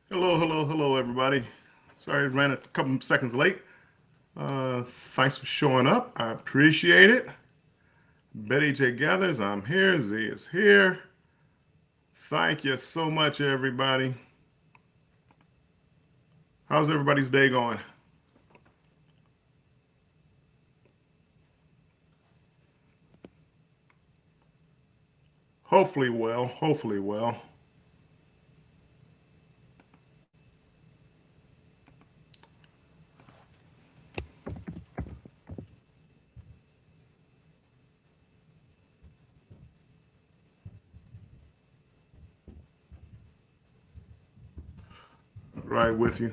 Hello, hello, hello, everybody. Sorry, I ran a couple seconds late. Thanks for showing up. I appreciate it. Betty J Gathers, I'm here. Z is here. Thank you so much, everybody. How's everybody's day going? Hopefully, well. Hopefully, well. Right with you.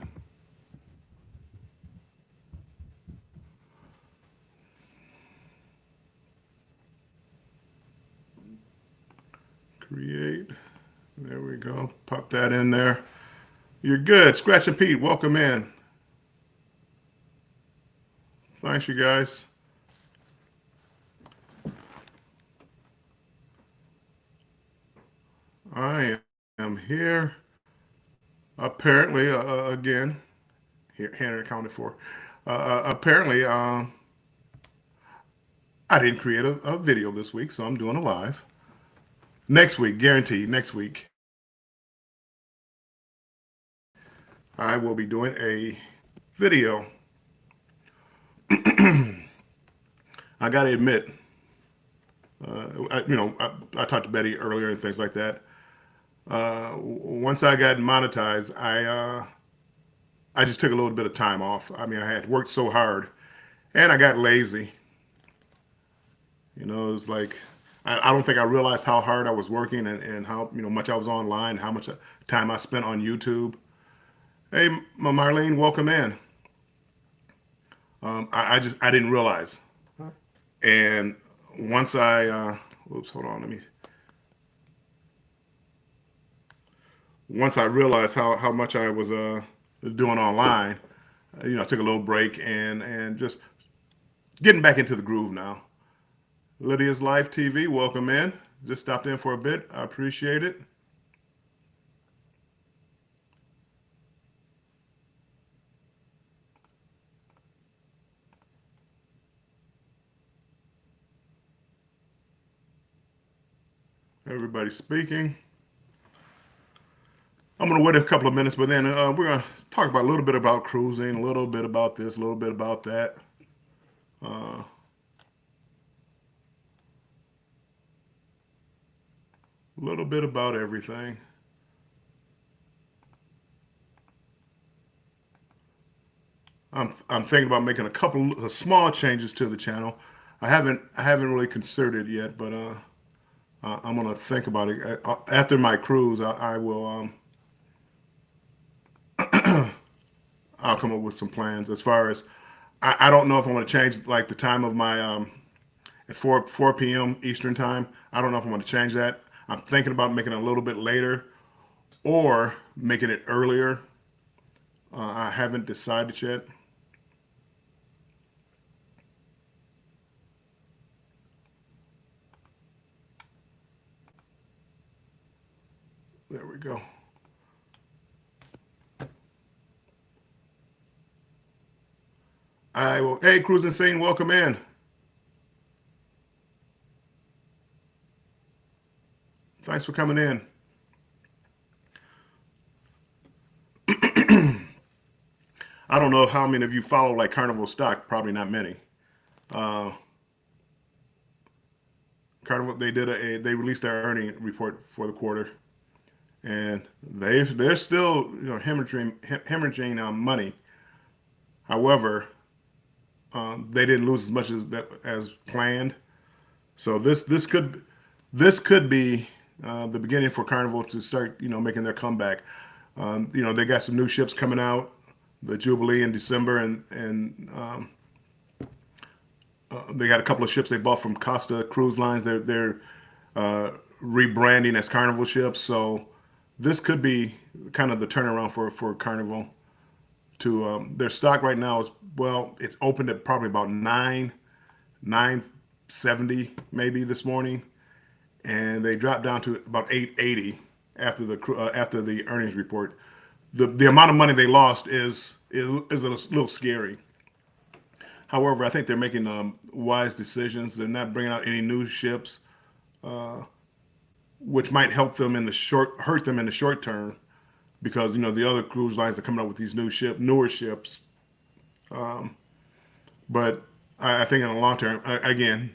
Create. There we go. Pop that in there. You're good. Scratch and Pete, welcome in. Thanks, you guys. I am here. Apparently, again, here accounted for. Apparently, I didn't create a video this week, so I'm doing a live. Next week, guaranteed, next week, I will be doing a video. I got to admit, I talked to Betty earlier and things like that. Once I got monetized, I just took a little bit of time off. I mean, I had worked so hard, and I got lazy. It was like I don't think I realized how hard I was working and how much I was online, how much time I spent on YouTube. Hey, Marlene, welcome in. I didn't realize, and once oops, hold on, let me. Once I realized how much I was doing online, I took a little break and just getting back into the groove now. Lydia's Life TV, welcome in. Just stopped in for a bit. I appreciate it. Everybody speaking. I'm going to wait a couple of minutes, but then we're going to talk about a little bit about cruising, a little bit about this, a little bit about that. A little bit about everything. I'm thinking about making a couple of small changes to the channel. I haven't really considered it yet, but I'm gonna think about it after my cruise. I will I'll come up with some plans as far as I don't know if I'm gonna change like the time of my at 4 p.m. Eastern time. I don't know if I'm gonna change that. I'm thinking about making it a little bit later or making it earlier. I haven't decided yet. There we go. I will. Hey, Cruising Scene, welcome in. Thanks for coming in. I don't know how many of you follow like Carnival stock. Probably not many. Uh, Carnival they released their earning report for the quarter, and they're still hemorrhaging money. However, they didn't lose as much as planned. So this could be the beginning for Carnival to start making their comeback. They got some new ships coming out, the Jubilee in December, and they got a couple of ships they bought from Costa Cruise Lines. They're rebranding as Carnival ships. So this could be kind of the turnaround for Carnival. To their stock right now is well, it's opened at probably about 970 maybe this morning, and they dropped down to about 880 after the earnings report. the amount of money they lost is a little scary. However, I think they're making wise decisions. They're not bringing out any new ships, which might help them in the hurt them in the short term, because the other cruise lines are coming up with these newer ships. But I think in the long term, again,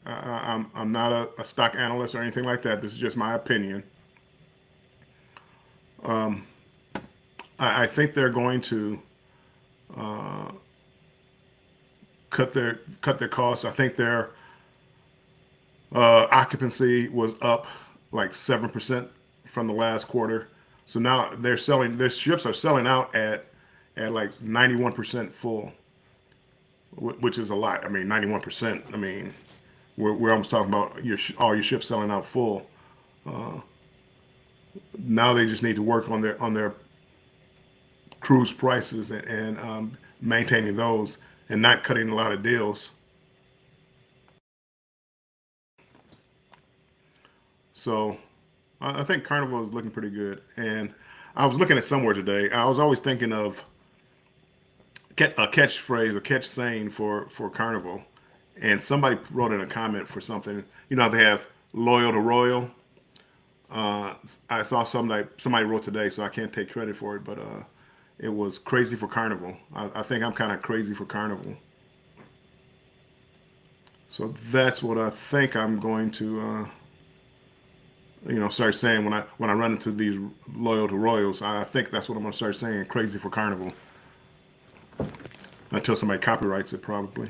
I'm not a stock analyst or anything like that. This is just my opinion. I think they're going to cut their costs. I think their occupancy was up like 7% from the last quarter. So now their ships are selling out at like 91% full, which is a lot. I mean, 91%. I mean, we're almost talking about all your ships selling out full. Now they just need to work on their cruise prices and maintaining those and not cutting a lot of deals. So I think Carnival is looking pretty good. And I was looking at somewhere today. I was always thinking of a catchphrase, a catch saying for Carnival. And somebody wrote in a comment for something. They have loyal to royal. I saw somebody wrote today, so I can't take credit for it, but it was crazy for Carnival. I think I'm kind of crazy for Carnival. So that's what I think I'm going to start saying when I run into these loyal to royals. I think that's what I'm going to start saying, crazy for Carnival, until somebody copyrights it, probably.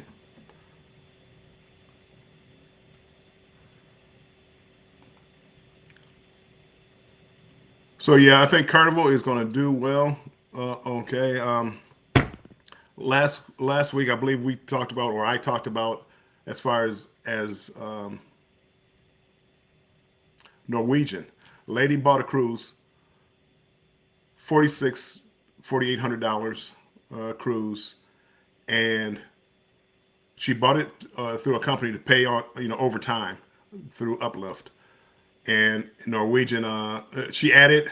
So yeah, I think Carnival is going to do well. Okay. Last week, I believe we talked about, or I talked about, as far as Norwegian. Lady bought a cruise, 46, $4,800 cruise, and she bought it through a company to pay on over time through Uplift. And Norwegian, she added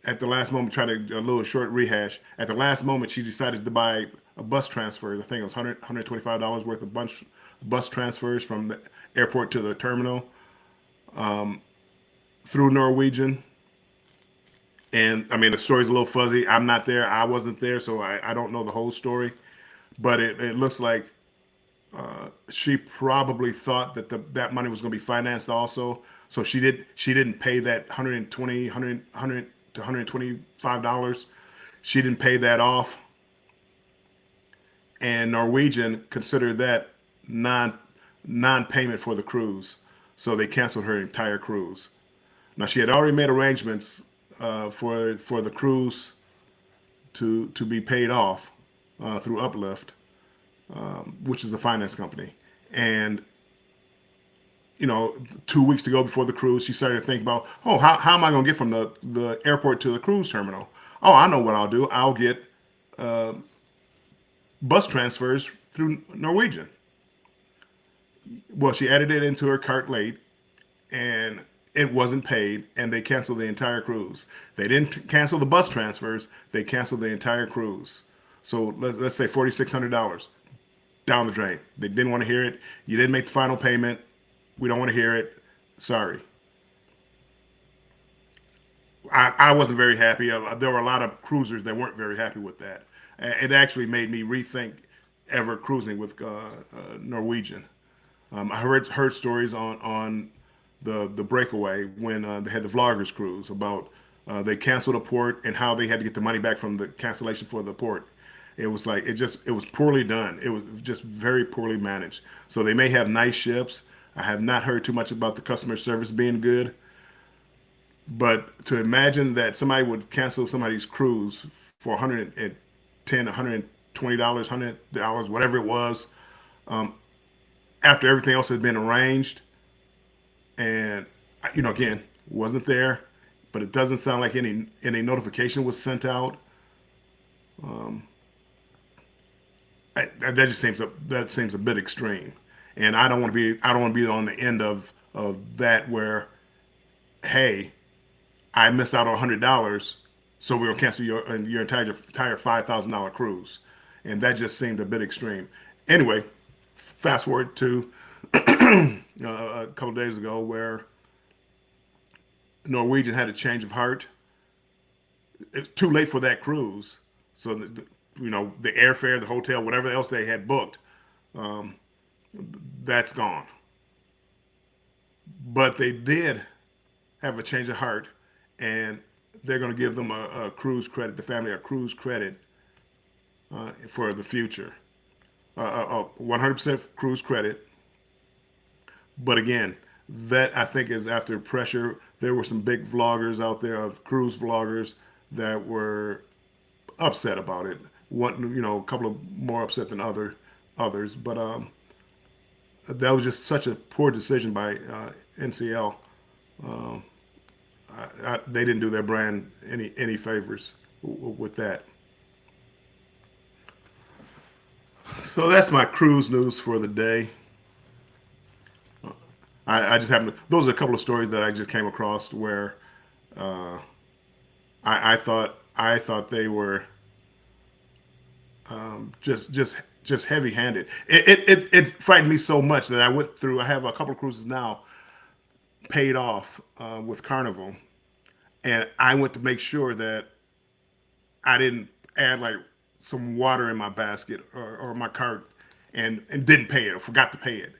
at the last moment, tried a little short rehash. At the last moment, she decided to buy a bus transfer. I think it was $125 worth of bus transfers from the airport to the terminal through Norwegian. And I mean, the story's a little fuzzy. I'm not there. I wasn't there, so I don't know the whole story. But it looks like she probably thought that money was going to be financed also. So she didn't pay that 120, 100 to $125. She didn't pay that off, and Norwegian considered that non-payment for the cruise, so they canceled her entire cruise. Now she had already made arrangements for the cruise to be paid off through Uplift, which is a finance company. And 2 weeks to go before the cruise, she started to think about, oh, how am I going to get from the airport to the cruise terminal? Oh, I know what I'll do. I'll get bus transfers through Norwegian. Well, she added it into her cart late, and it wasn't paid, and they canceled the entire cruise. They didn't cancel the bus transfers; they canceled the entire cruise. So let's say $4,600 down the drain. They didn't want to hear it. You didn't make the final payment. We don't want to hear it. Sorry. I wasn't very happy. There were a lot of cruisers that weren't very happy with that. It actually made me rethink ever cruising with Norwegian. I heard stories on the breakaway when they had the vloggers cruise about they canceled a port and how they had to get the money back from the cancellation for the port. It was like it was poorly done. It was just very poorly managed. So they may have nice ships. I have not heard too much about the customer service being good. But to imagine that somebody would cancel somebody's cruise for $110, $120, $100, whatever it was, after everything else had been arranged, and again, wasn't there, but it doesn't sound like any notification was sent out. Um, that seems a bit extreme, and I don't want to be on the end of that where, hey, I missed out on $100 So we're gonna cancel your entire $5,000 cruise, and that just seemed a bit extreme. Anyway, fast forward to a couple of days ago where Norwegian had a change of heart. It's too late for that cruise, so the airfare, the hotel, whatever else they had booked, um, that's gone. But they did have a change of heart, and they're going to give them a cruise credit, the family a cruise credit for the future, a 100% cruise credit. But again, that I think is after pressure. There were some big vloggers out there of cruise vloggers that were upset about it. One, a couple of more upset than others, but that was just such a poor decision by NCL. Um, they didn't do their brand any favors with that. So that's my cruise news for the day. I just happened to, those are a couple of stories that I just came across where uh, I thought they were just heavy handed. It frightened me so much that I went through. I have a couple of cruises now paid off with Carnival, and I went to make sure that I didn't add like some water in my basket or my cart and didn't pay it or forgot to pay it.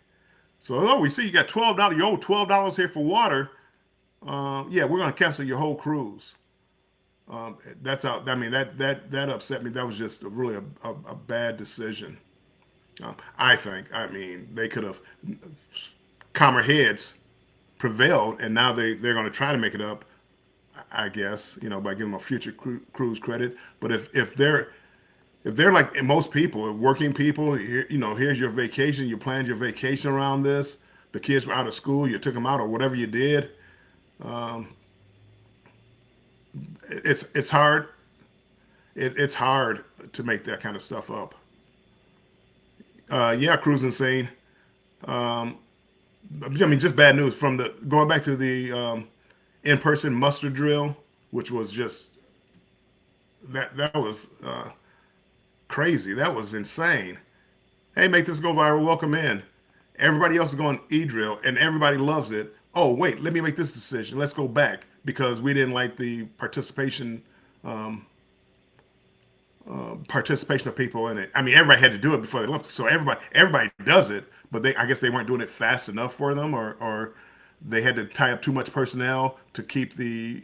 So, oh, we see you got $12. You owe $12 here for water. Yeah, we're going to cancel your whole cruise. That's how. I mean, that upset me. That was just really a bad decision. I think. I mean, they could have calmer heads prevailed, and now they're going to try to make it up. I guess by giving them a future cruise credit. But if they're like most people, working people, here's your vacation. You planned your vacation around this. The kids were out of school. You took them out, or whatever you did. Um, it's hard. It's hard to make that kind of stuff up. Yeah, cruising scene. Um, I mean, just bad news from the going back to the in-person muster drill, which was just that was crazy. That was insane. Hey, make this go viral. Welcome in. Everybody else is going e-drill, and everybody loves it. Oh, wait, let me make this decision. Let's go back because we didn't like the um, participation of people in it. I mean, everybody had to do it before they left, so everybody does it, but I guess they weren't doing it fast enough for them, or they had to tie up too much personnel to keep the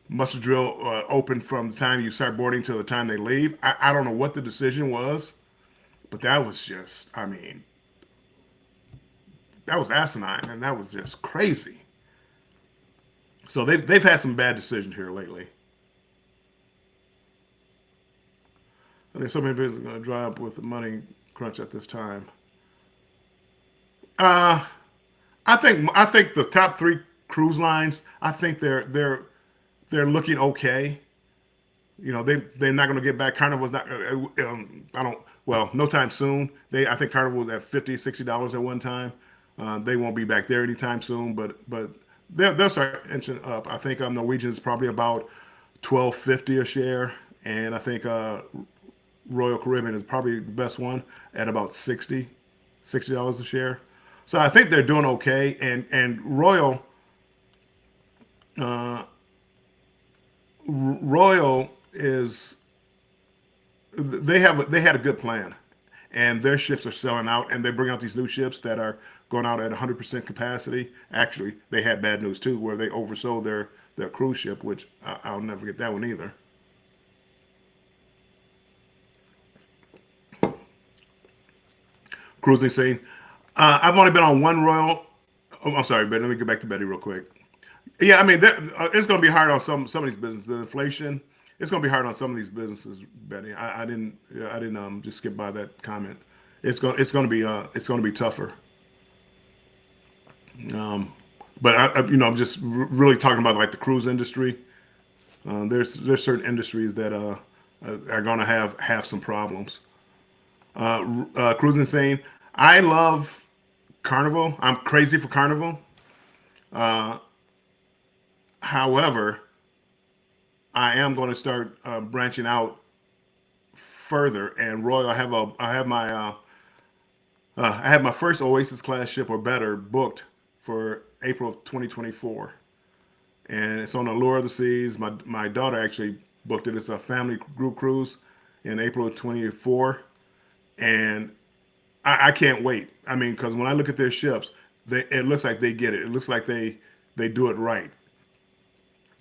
muster drill open from the time you start boarding to the time they leave. I don't know what the decision was, but that was just, I mean, that was asinine, and that was just crazy. So they've had some bad decisions here lately. I think so many businesses are going to dry up with the money crunch at this time. Uh, I think the top three cruise lines. I think they're looking okay. They're not going to get back. Carnival's not. I don't. Well, no time soon. I think Carnival was at $50, $60 at one time. They won't be back there anytime soon. But they'll start inching up. I think Norwegian is probably about 12.50 a share, and I think Royal Caribbean is probably the best one at about $60 a share. So I think they're doing okay, and uh, Royal is they had a good plan, and their ships are selling out, and they bring out these new ships that are going out at 100% capacity. Actually, they had bad news too, where they oversold their cruise ship, which I'll never get that one either. Cruising scene. I've only been on one Royal. Oh, I'm sorry, but let me get back to Betty real quick. Yeah, I mean, it's going to be hard on some of these businesses. The inflation, it's going to be hard on some of these businesses, Betty. I didn't just skip by that comment. It's going to be tougher. Um, but I'm just really talking about like the cruise industry. There's certain industries that are going to have some problems. Cruising scene. I love Carnival. I'm crazy for Carnival. Uh, However, I am going to start branching out further. And Royal, I have my first Oasis class ship or better booked for April of 2024, and it's on Allure of the Seas. My daughter actually booked it. It's a family group cruise in April of 24, and I can't wait. I mean, because when I look at their ships, it looks like they get it. It looks like they do it right.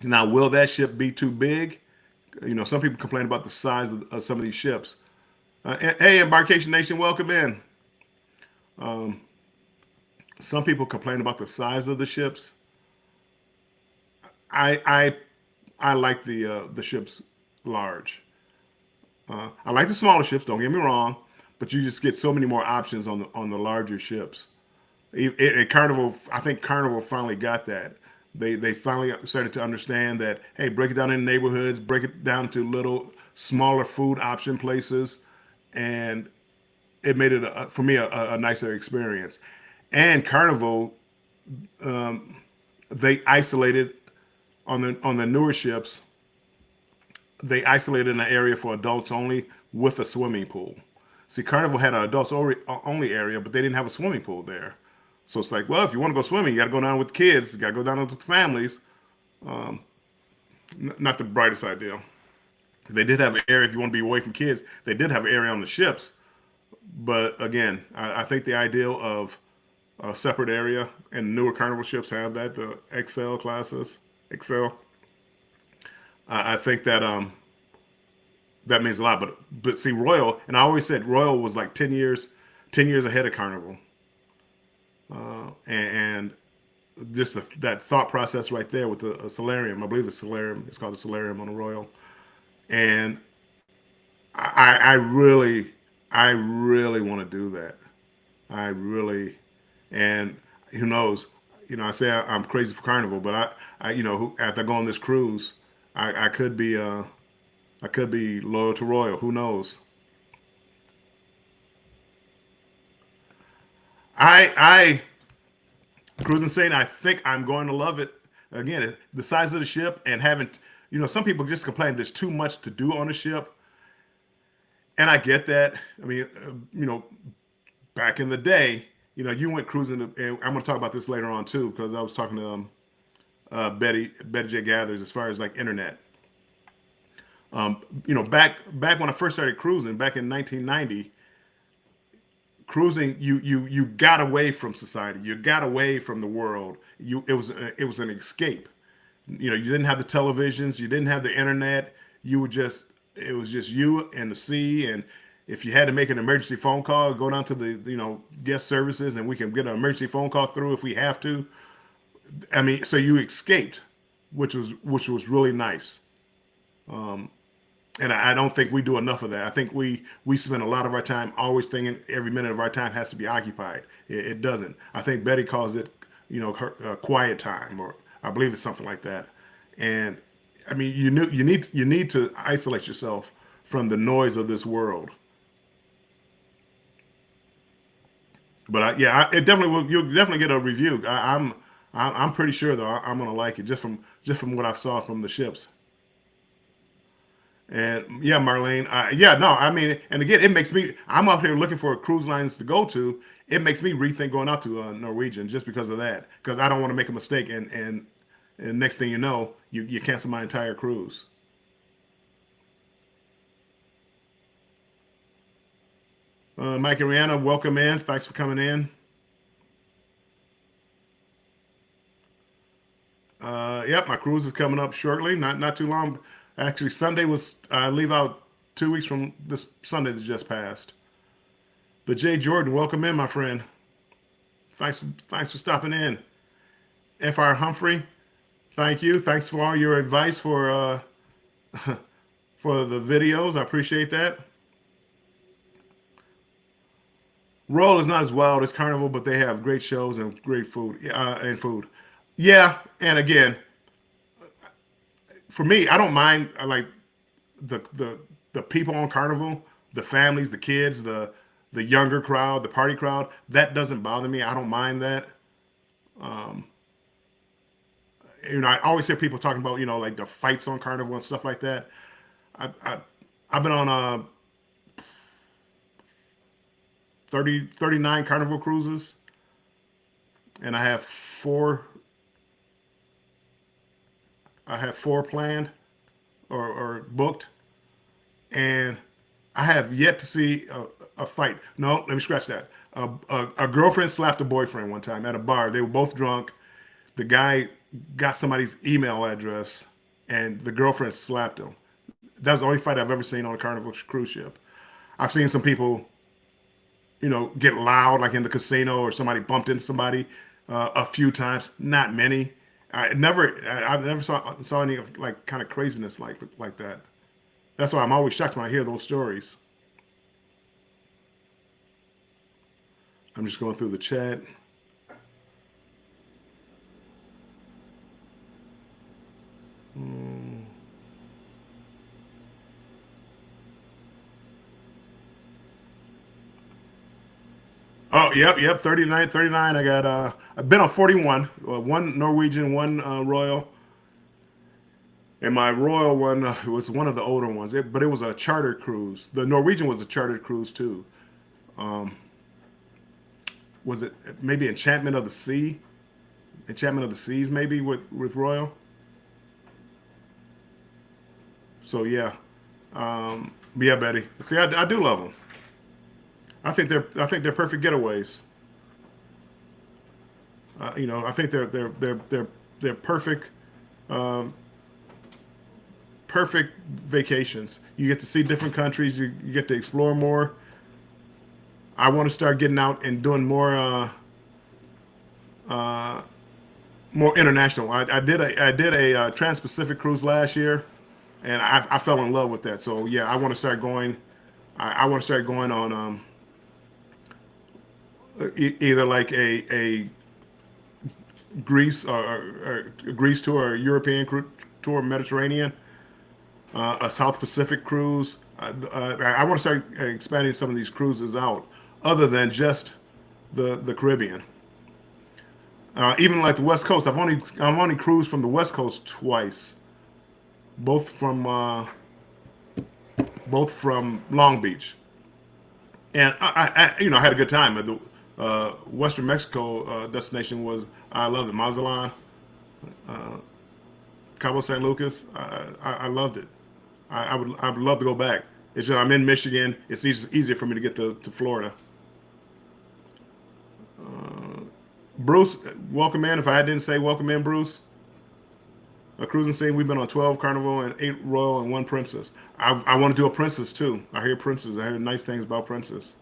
Now, will that ship be too big? You know, some people complain about the size of some of these ships. Hey, Embarkation Nation, welcome in. Some people complain about the size of the ships. I I I like the ships large. I like the smaller ships. Don't get me wrong, but you just get so many more options on the larger ships. Carnival, I think Carnival finally got that. They finally started to understand that, hey, break it down in neighborhoods, break it down to little smaller food option places, and it made it for me a nicer experience. And Carnival, they isolated on the newer ships. They isolated an area for adults only with a swimming pool. See, Carnival had an only area, but they didn't have a swimming pool there. So it's like, well, if you want to go swimming, you got to go down with the kids. You got to go down with families. Not the brightest idea. They did have an area if you want to be away from kids. They did have an area on the ships, but again, I think the ideal of a separate area and newer Carnival ships have that. The XL classes, XL. I think that that means a lot. But see, Royal, and I always said Royal was like 10 years ahead of Carnival, and just that thought process right there with the Solarium. I believe the Solarium. It's called the Solarium on the Royal, and I really, I really want to do that. I really, and who knows? You know, I say I'm crazy for Carnival, but after I go on this cruise, I could be I could be loyal to Royal. Who knows? I cruising saying I think I'm going to love it. Again, the size of the ship and having, some people just complain there's too much to do on the ship, and I get that. I mean, back in the day, you went cruising, and I'm going to talk about this later on too, because I was talking to Betty J Gathers as far as like internet. Back when I first started cruising back in 1990, cruising you got away from society, you got away from the world. It was an escape. You didn't have the televisions, you didn't have the internet. You were just it was just you and the sea, and if you had to make an emergency phone call, go down to the guest services, and we can get an emergency phone call through if we have to. I mean, so you escaped, which was really nice. And I don't think we do enough of that. I think we spend a lot of our time always thinking every minute of our time has to be occupied. It doesn't. I think Betty calls it, her quiet time, or I believe it's something like that. And I mean, you need to isolate yourself from the noise of this world. But it definitely will. You'll definitely get a review. I'm pretty sure though I'm gonna like it just from what I saw from the ships. And yeah, Marlene, yeah, no, I mean, and again, it makes me. I'm up here looking for cruise lines to go to. It makes me rethink going out to Norwegian just because of that. Because I don't want to make a mistake, and next thing you know, you cancel my entire cruise. Mike and Rihanna, welcome in. Thanks for coming in. Yep, my cruise is coming up shortly. Not too long. Actually, Sunday was I leave out 2 weeks from this Sunday that just passed. But Jay Jordan, welcome in, my friend. Thanks for stopping in. Fr Humphrey, thank you. Thanks for all your advice for the videos. I appreciate that. Royal is not as wild as Carnival, but they have great shows and great food. Yeah, and again, for me, I don't mind. I like the people on Carnival, the families, the kids, the younger crowd, the party crowd. That doesn't bother me. I don't mind that. Um, I always hear people talking about, like the fights on Carnival and stuff like that. I, I I've been on 39 Carnival cruises, and I have four planned or booked, and I have yet to see a fight. No, let me scratch that. A girlfriend slapped a boyfriend one time at a bar. They were both drunk. The guy got somebody's email address, and the girlfriend slapped him. That was the only fight I've ever seen on a Carnival cruise ship. I've seen some people, get loud, like in the casino, or somebody bumped into somebody a few times. Not many. I've never saw any like kind of craziness like that. That's why I'm always shocked when I hear those stories. I'm just going through the chat. Mm. Oh, yep. 39, 39. I got. I've been on 41. One Norwegian, one Royal, and my Royal one was one of the older ones. But it was a charter cruise. The Norwegian was a chartered cruise too. Um, was it maybe Enchantment of the Sea? Enchantment of the Seas, maybe with Royal. So yeah, yeah, Betty. See, I do love them. I think they're perfect getaways. I think they're perfect um, perfect vacations. You get to see different countries. You get to explore more. I want to start getting out and doing uh, more international. I did a Trans-Pacific cruise last year, and I fell in love with that. So yeah, I want to start going. I want to start going on either like a Greece or Greece tour, or European tour, Mediterranean, a South Pacific cruise. I want to start expanding some of these cruises out, other than just the Caribbean. Even like the West Coast, I've only cruised from the West Coast twice, both from uh, both from Long Beach, and I had a good time. The Western Mexico destination was, I loved it. Mazatlan, Cabo San Lucas, I loved it. I would love to go back. It's just I'm in Michigan. It's easier for me to get to Florida. Bruce, welcome in. If I didn't say welcome in, Bruce. A cruising scene. We've been on 12 Carnival and 8 Royal and 1 Princess. I want to do a Princess too. I hear Princess. I hear nice things about Princess.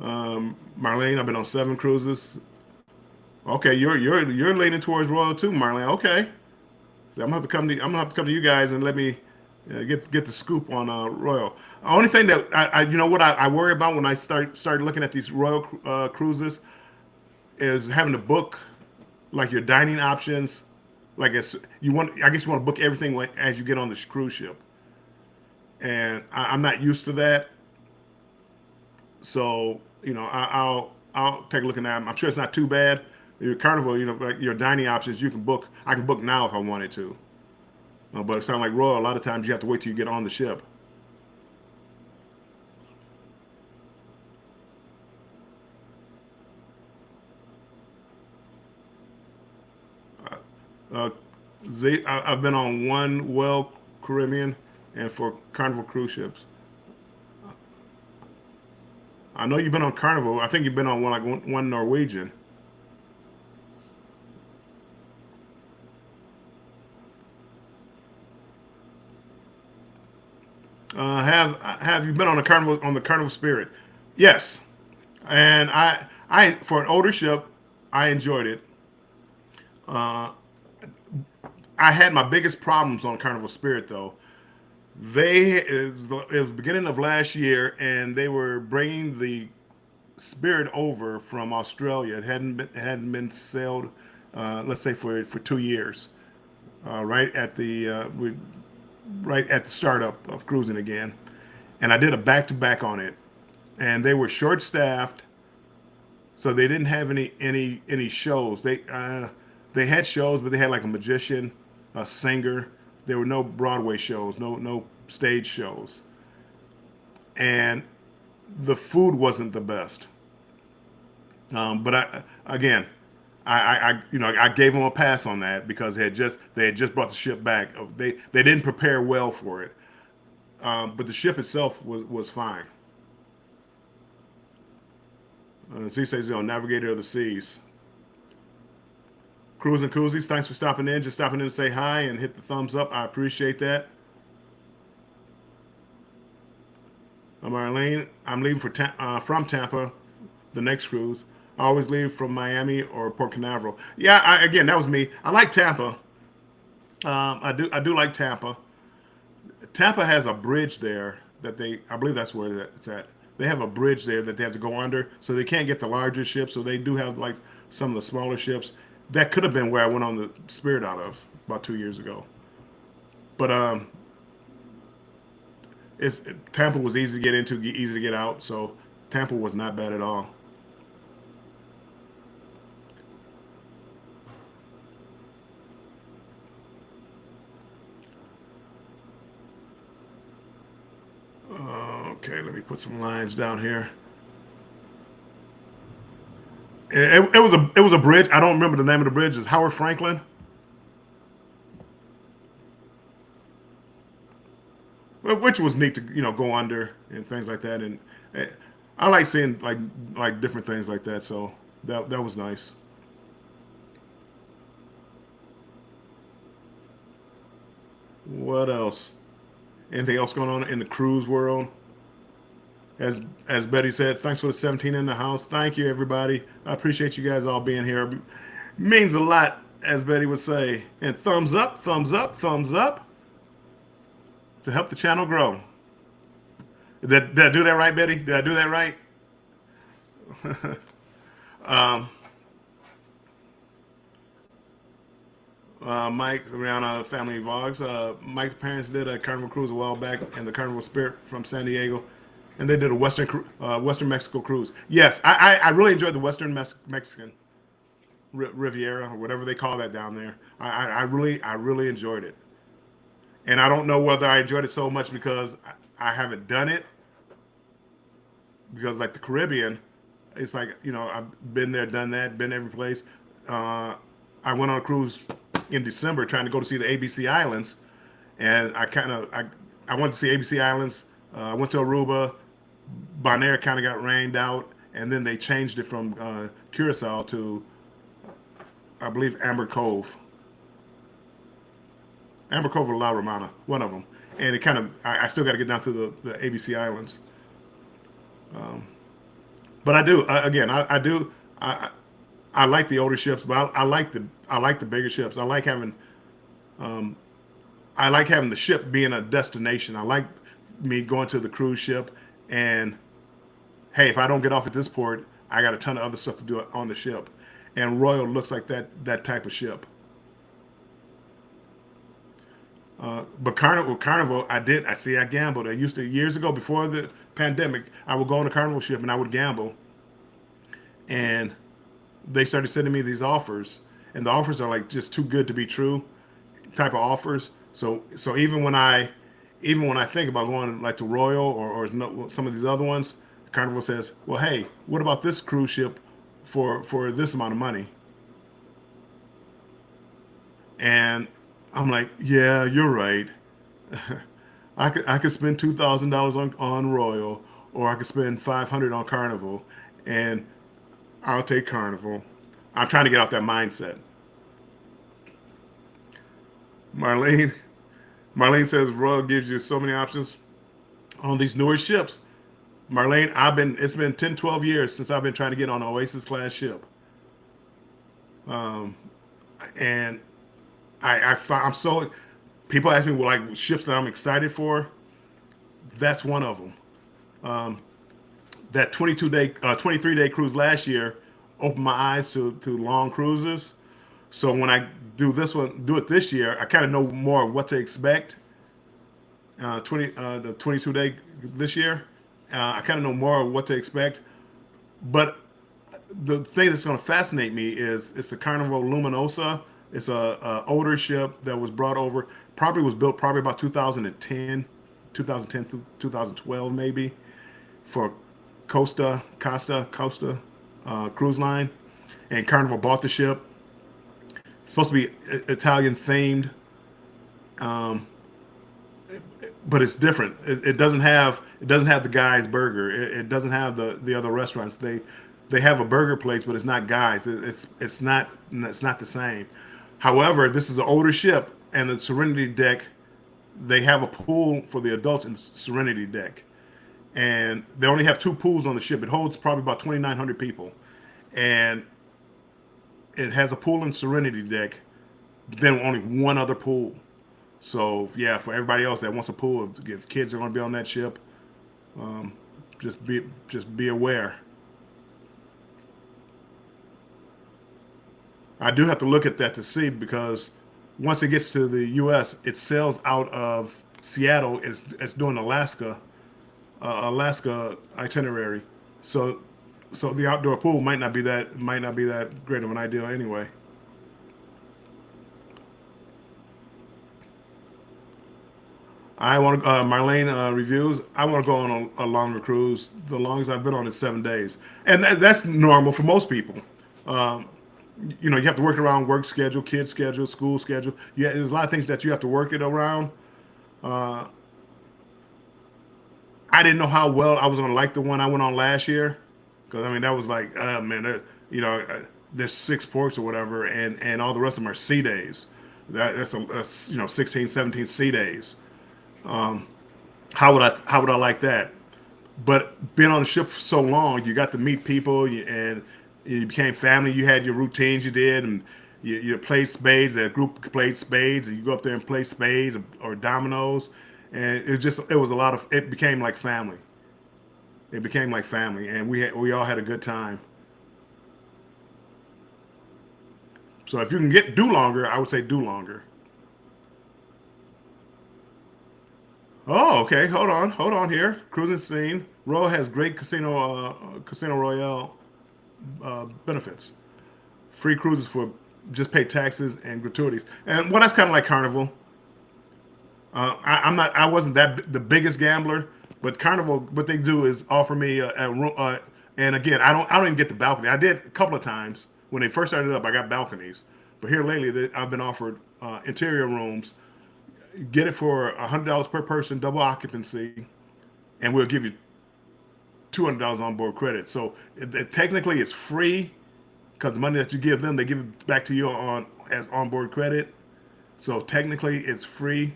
Marlene, I've been on 7 cruises. Okay, you're leaning towards Royal too, Marlene. Okay, I'm gonna have to come to you guys and let me get the scoop on Royal. The only thing that I worry about when I start looking at these Royal cruises is having to book like your dining options. Like I guess you want to book everything as you get on the cruise ship, and I'm not used to that. So I'll take a look at that. I'm sure it's not too bad. Your Carnival, like your dining options, you can book. I can book now if I wanted to. But it sounds like Royal. A lot of times you have to wait till you get on the ship. Uh, I've been on one Well Caribbean and for Carnival cruise ships. I know you've been on Carnival. I think you've been on one Norwegian. Have you been on the Carnival Spirit? Yes, and I for an older ship, I enjoyed it. Uh, I had my biggest problems on Carnival Spirit though. It was the beginning of last year, and they were bringing the Spirit over from Australia. It hadn't been sailed, let's say for 2 years. Right at right at the startup of cruising again, and I did a back to back on it, and they were short staffed, So they didn't have any shows. They had shows, but they had like a magician, a singer. There were no Broadway shows, no stage shows, and the food wasn't the best. But again, I gave them a pass on that because they had just brought the ship back. They didn't prepare well for it. But the ship itself was fine. Sea says, navigator of the seas. Cruise and Koozies, thanks for stopping in. Just stopping in to say hi and hit the thumbs up. I appreciate that. Marlene, I'm leaving from Tampa, the next cruise. I always leave from Miami or Port Canaveral. Yeah, again, that was me. I like Tampa. I do like Tampa. Tampa has a bridge there I believe that's where it's at. They have a bridge there that they have to go under, so they can't get the larger ships. So they do have like some of the smaller ships. That could have been where I went on the Spirit out of about 2 years ago. But Tampa was easy to get into, easy to get out. So Tampa was not bad at all. Okay, let me put some lines down here. It was a bridge. I don't remember the name of the bridge. It's Howard Franklin, which was neat to go under and things like that. And eh, I like seeing like different things like that. So that was nice. What else? Anything else going on in the cruise world? As Betty said, thanks for the 17 in the house. Thank you, everybody. I appreciate you guys all being here. Means a lot, as Betty would say. And thumbs up, thumbs up, thumbs up to help the channel grow. Did I do that right, Betty? Did I do that right? um, Mike, Rihanna Family Vlogs. Mike's parents did a Carnival cruise a while back, and the Carnival Spirit from San Diego, and they did a Western Mexico cruise. Yes, I really enjoyed the Western Mexican Riviera or whatever they call that down there. I really enjoyed it, and I don't know whether I enjoyed it so much because I haven't done it, because like the Caribbean, it's like I've been there, done that, been every place. Uh, I went on a cruise in December trying to go to see the ABC Islands, and I went to see ABC Islands. I went to Aruba. Bonaire kind of got rained out, and then they changed it from Curacao to, I believe, Amber Cove or La Romana, one of them. And it kind of, I still got to get down to the ABC Islands. Um, but I do, again, I do, I like the older ships, but I like the bigger ships. Um, I like having the ship being a destination. I like me going to the cruise ship, and hey, if I don't get off at this port, I got a ton of other stuff to do on the ship. And Royal looks like that type of ship. But Carnival, I gambled. I used to, years ago before the pandemic, I would go on a Carnival ship and I would gamble, and they started sending me these offers, and the offers are like just too good to be true type of offers. So even when I think about going like to Royal or some of these other ones, Carnival says, well, hey, what about this cruise ship for this amount of money? And I'm like, yeah, you're right. I could spend $2,000 on Royal, or I could spend 500 on Carnival, and I'll take Carnival. I'm trying to get out that mindset. Marlene, Marlene says Royal gives you so many options on these newer ships. Marlene, it's been 10, 12 years since I've been trying to get on an Oasis class ship. Um, and I'm so, people ask me, well, like ships that I'm excited for. That's one of them. Um, that 23-day cruise last year opened my eyes to long cruises. So when I do it this year, I kind of know more of what to expect. The 22-day this year, I kind of know more of what to expect. But the thing that's going to fascinate me is it's a Carnival Luminosa. It's a older ship that was brought over. Probably was built probably about 2010, 2010 through 2012 maybe for Costa Cruise Line, and Carnival bought the ship. It's supposed to be Italian themed, um, but it's different. It doesn't have the Guy's Burger. It doesn't have the other restaurants. They have a burger place, but it's not Guy's. It's not the same. However, this is an older ship, and the Serenity deck, they have a pool for the adults in Serenity deck, and they only have two pools on the ship. It holds probably about 2,900 people, and it has a pool in Serenity deck, then only one other pool. So yeah, for everybody else that wants a pool, if kids are going to be on that ship, um, just be aware. I do have to look at that to see because once it gets to the U.S., it sails out of Seattle. It's doing Alaska itinerary. So so the outdoor pool might not be that great of an idea anyway. I want to Marlene reviews. I want to go on a longer cruise. The longest I've been on is 7 days, and that's normal for most people. Um, you have to work around work schedule, kid schedule, school schedule. Yeah, there's a lot of things that you have to work it around. Uh, I didn't know how well I was going to like the one I went on last year, because I mean that was like, man, you know, there's 6 ports or whatever, and all the rest of them are sea days. That's 16, 17 sea days. Um, how would I like that? But being on the ship for so long, you got to meet people, and you became family. You had your routines you did, and you played spades. A group played spades, and you go up there and play spades or dominoes, and it was a lot of. It became like family. It became like family, and we all had a good time. So if you can do longer, I would say do longer. Oh, okay. Hold on here. Cruising scene. Royal has great Casino Royale benefits. Free cruises for just pay taxes and gratuities. And well, that's kind of like Carnival. I'm not. I wasn't the biggest gambler, but Carnival, what they do is offer me a room. And again, I don't even get the balcony. I did a couple of times when they first started up. I got balconies, but here lately I've been offered interior rooms. Get it for $100 per person, double occupancy, and we'll give you $200 on board credit. So technically, it's free because the money that you give them, they give it back to you on as onboard credit. So technically, it's free.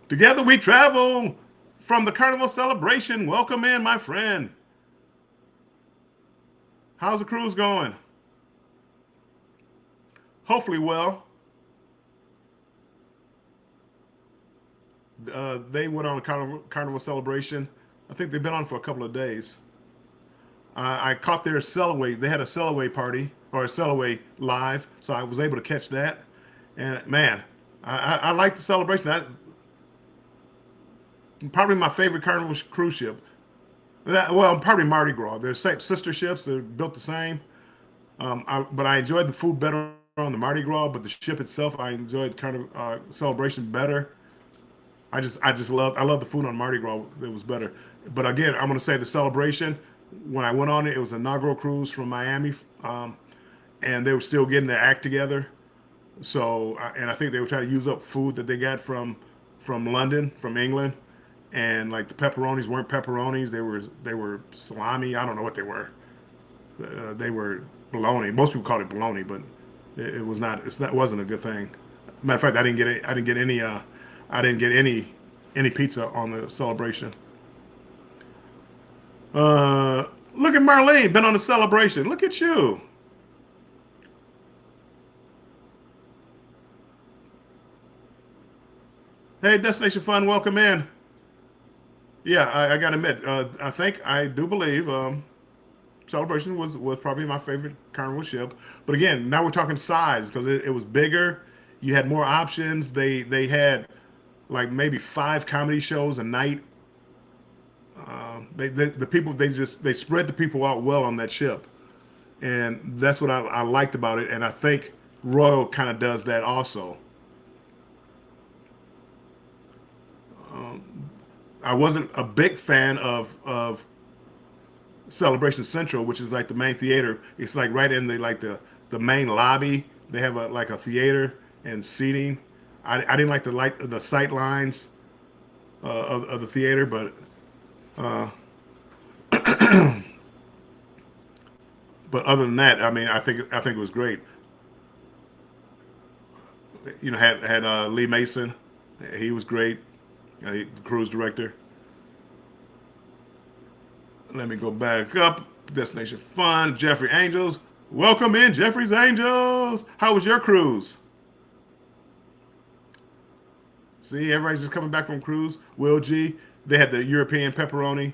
Together we travel from the Carnival celebration. Welcome in, my friend. How's the cruise going? Hopefully, well. They went on a carnival celebration. I think they've been on for a couple of days. I caught their sail away. They had a sail away party or a sail away live, so I was able to catch that. And man, I like the celebration. Probably my favorite carnival cruise ship. Well, probably Mardi Gras. They're sister ships. They're built the same. But I enjoyed the food better on the Mardi Gras. But the ship itself, I enjoyed kind of celebration better. I love the food on Mardi Gras. It was better. But again, I'm going to say the celebration. When I went on it, it was an inaugural cruise from Miami, and they were still getting their act together. So, and I think they were trying to use up food that they got from London, from England, and like the pepperonis weren't pepperonis. They were salami. I don't know what they were. They were bologna. Most people call it bologna, but it was not. It wasn't a good thing. Matter of fact, I didn't get any. I didn't get any pizza on the celebration. Look at Marlene, been on the celebration. Look at you. Hey, Destination Fun, welcome in. Yeah, I got to admit, I do believe Celebration was probably my favorite carnival ship. But again, now we're talking size because it was bigger. You had more options. They had like maybe 5 comedy shows a night. The people they spread the people out well on that ship, and that's what I liked about it. And I think Royal kind of does that also. I wasn't a big fan of Celebration Central, which is like the main theater. It's like right in the main lobby. They have a theater and seating. I didn't like the sight lines of the theater, but other than that, I mean, I think it was great. Had Lee Mason. He was great. The cruise director. Let me go back up. Destination Fun. Jeffrey Angels. Welcome in, Jeffrey's Angels. How was your cruise? See, everybody's just coming back from cruise. Will G. They had the European pepperoni.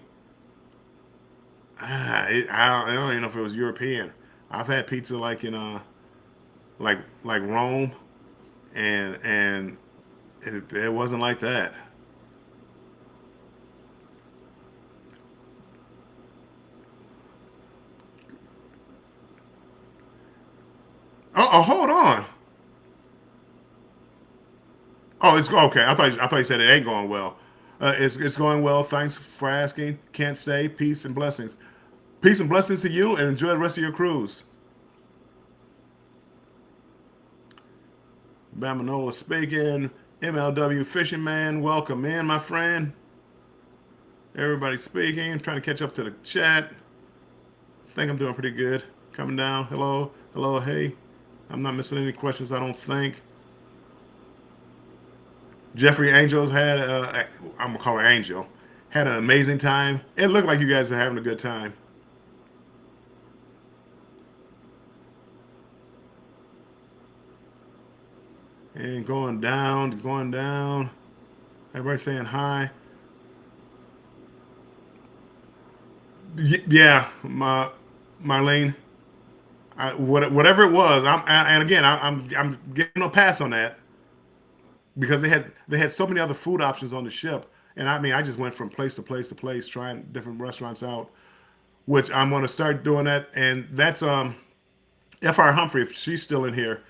I don't even know if it was European. I've had pizza like in like Rome, and it wasn't like that. Oh, hold on. Oh, it's okay. I thought you said it ain't going well. It's going well. Thanks for asking. Can't stay. Peace and blessings. Peace and blessings to you, and enjoy the rest of your cruise. Bamanola speaking. MLW Fishing Man, welcome in, my friend. Everybody speaking. Trying to catch up to the chat. Think I'm doing pretty good. Coming down. Hello, hello, hey. I'm not missing any questions, I don't think. Jeffrey Angels I'm gonna call her Angel, had an amazing time. It looked like you guys are having a good time. And going down, going down. Everybody saying hi. Yeah, Marlene. Whatever it was, and again, I'm getting a pass on that because they had so many other food options on the ship, and I mean, I just went from place to place to place, trying different restaurants out, which I'm going to start doing that, and that's Fr. Humphrey, if she's still in here,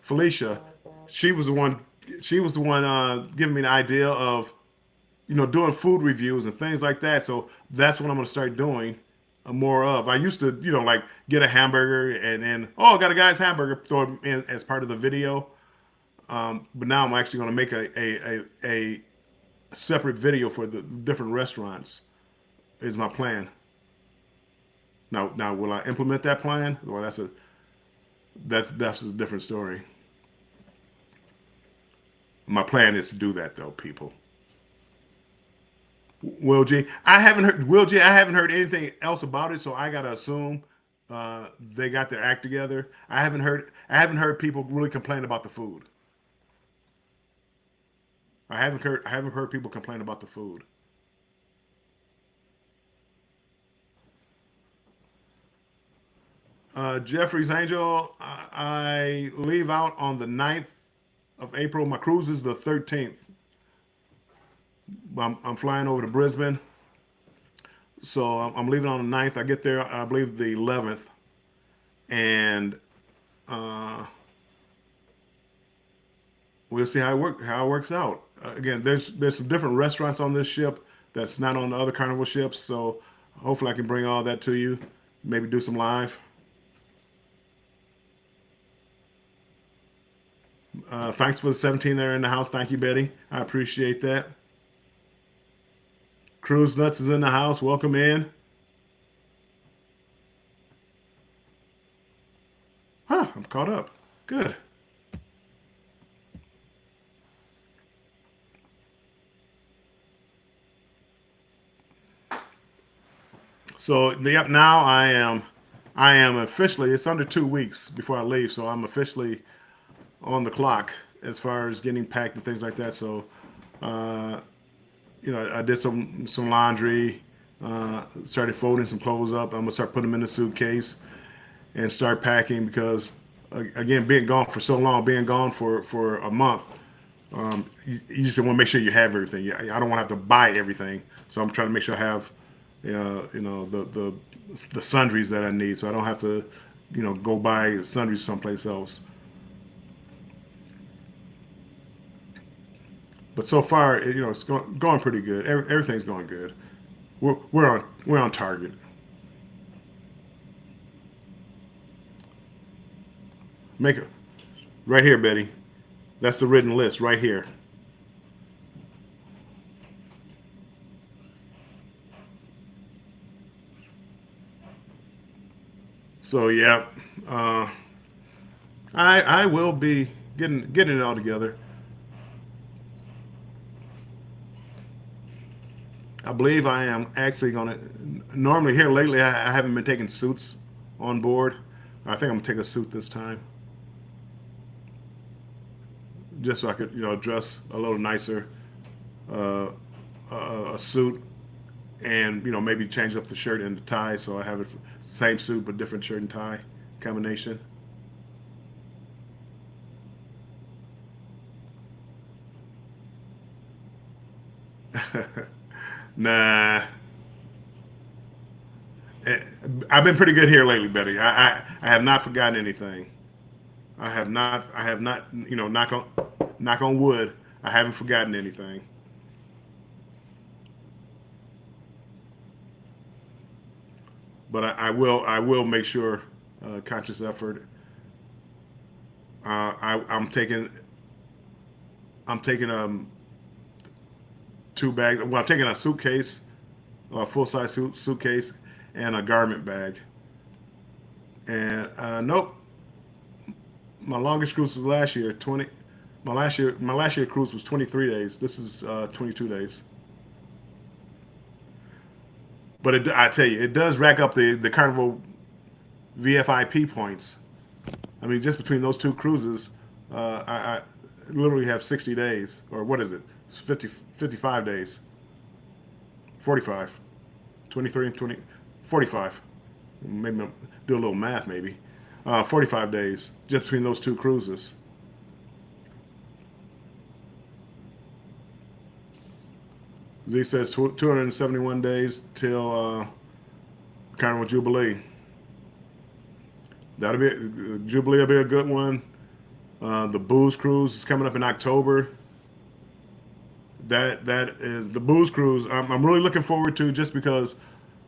Felicia, she was the one, giving me the idea of doing food reviews and things like that. So that's what I'm going to start doing more of. I used to, like get a hamburger and then, oh, I got a guy's hamburger, throw it in as part of the video. But now I'm actually going to make a separate video for the different restaurants. Is my plan. Now, will I implement that plan? Well, that's a different story. My plan is to do that though, people. Will G. I haven't heard anything else about it, so I gotta assume they got their act together. I haven't heard people really complain about the food. I haven't heard people complain about the food. Jeffrey's Angel, I leave out on the 9th of April. My cruise is the 13th. I'm flying over to Brisbane, so I'm leaving on the 9th. I get there, I believe, the 11th, and uh, we'll see how it works out. Again, there's some different restaurants on this ship that's not on the other Carnival ships, so hopefully I can bring all that to you. Maybe do some live. Thanks for the 17 there in the house. Thank you, Betty. I appreciate that. Cruise Nuts is in the house. Welcome in. Huh, I'm caught up. Good. So yep, now I am officially, it's under 2 weeks before I leave, so I'm officially on the clock as far as getting packed and things like that. So uh, I did some laundry, started folding some clothes up. I'm gonna start putting them in the suitcase and start packing because, again, being gone for so long, being gone for a month, you just want to make sure you have everything. I don't want to have to buy everything, so I'm trying to make sure I have the sundries that I need, so I don't have to, go buy sundries someplace else. But so far, it's going pretty good. Everything's going good. We're on target. Make it right here, Betty. That's the written list right here. So yeah, uh, I will be getting it all together. I believe I am actually gonna. Normally here lately, I haven't been taking suits on board. I think I'm gonna take a suit this time, just so I could dress a little nicer. Uh, a suit, and maybe change up the shirt and the tie, so I have it same suit but different shirt and tie combination. Nah. Eh, I've been pretty good here lately, Betty. I have not forgotten anything. I have not, knock on wood. I haven't forgotten anything. But I will make sure, conscious effort. I'm taking 2 bags. Well, I'm taking a suitcase, a full size suitcase, and a garment bag. And nope, my longest cruise was last year. 20. My last year cruise was 23 days. This is 22 days. But I tell you, it does rack up the Carnival VFIP points. I mean, just between those two cruises, I literally have 60 days, or what is it? It's 55 days, 45, 23 and 20, 45. Maybe do a little math, maybe. 45 days just between those two cruises. Z says 271 days till Carnival Jubilee. Jubilee will be a good one. The Booze Cruise is coming up in October. That is the Booze Cruise. I'm really looking forward to, just because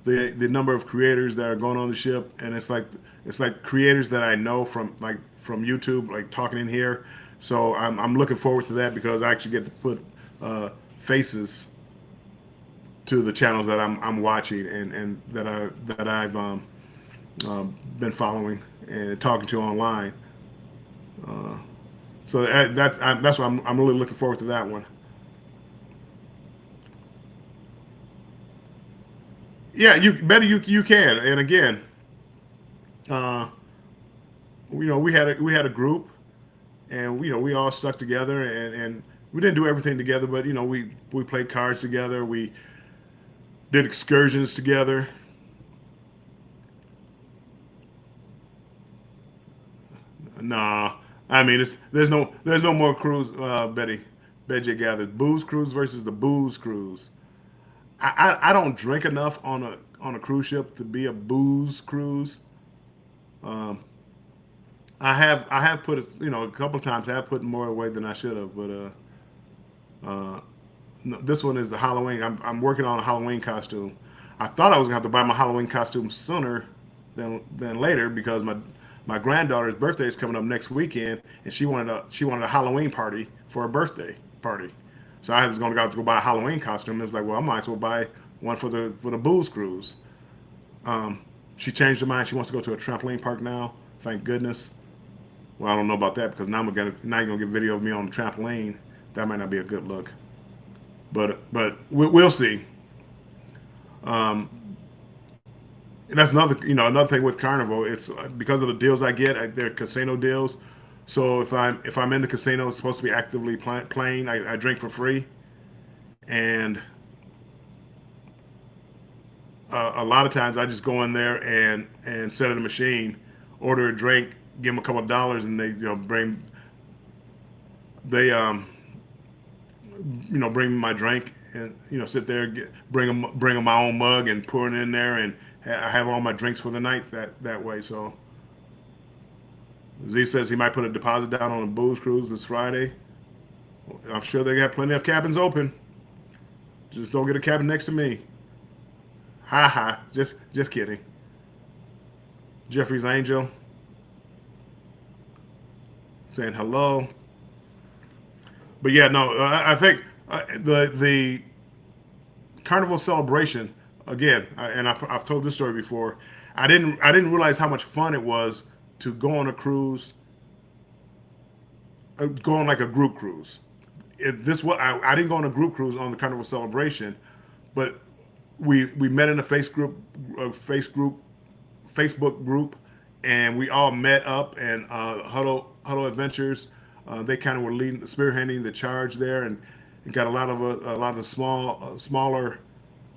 the number of creators that are going on the ship, and it's like creators that I know from YouTube, like talking in here. So I'm looking forward to that, because I actually get to put faces to the channels that I'm watching, and that I've been following and talking to online. Uh, so that's why I'm really looking forward to that one. Yeah, you better you can. And again, uh, we had a group, and we all stuck together, and we didn't do everything together, but we played cards together. We did excursions together. Nah, I mean, there's no more cruise, Betty gathered. Booze cruise versus the booze cruise. I don't drink enough on a cruise ship to be a booze cruise. Um, I have put a couple of times I have put more away than I should have, but no, this one is the Halloween. I'm working on a Halloween costume. I thought I was gonna have to buy my Halloween costume sooner than later, because my granddaughter's birthday is coming up next weekend, and she wanted a Halloween party for her birthday party. So I was going to go buy a Halloween costume. It was like, well, I might as well buy one for the booze cruise. Um, she changed her mind. She wants to go to a trampoline park now. Thank goodness. Well, I don't know about that, because now you're gonna get video of me on the trampoline. That might not be a good look. But we'll see. Um, and that's another thing with Carnival. It's because of the deals I get. They're casino deals. So if I'm in the casino, it's supposed to be actively playing. I drink for free, and a lot of times I just go in there and set at a machine, order a drink, give them a couple of dollars, and they bring they bring me my drink and sit there, bring 'em my own mug and pour it in there, and I have all my drinks for the night that way. So Z says he might put a deposit down on a booze cruise this Friday. I'm sure they got plenty of cabins open. Just don't get a cabin next to me. Ha ha. Just kidding. Jeffrey's Angel saying hello. But yeah, no, I think the Carnival celebration again, and I've told this story before. I didn't realize how much fun it was to go on a cruise, go on like a group cruise. I didn't go on a group cruise on the Carnival celebration, but we met in a Facebook group, and we all met up and Huddle Adventures. They kind of were spearheading the charge there, and got a lot of the smaller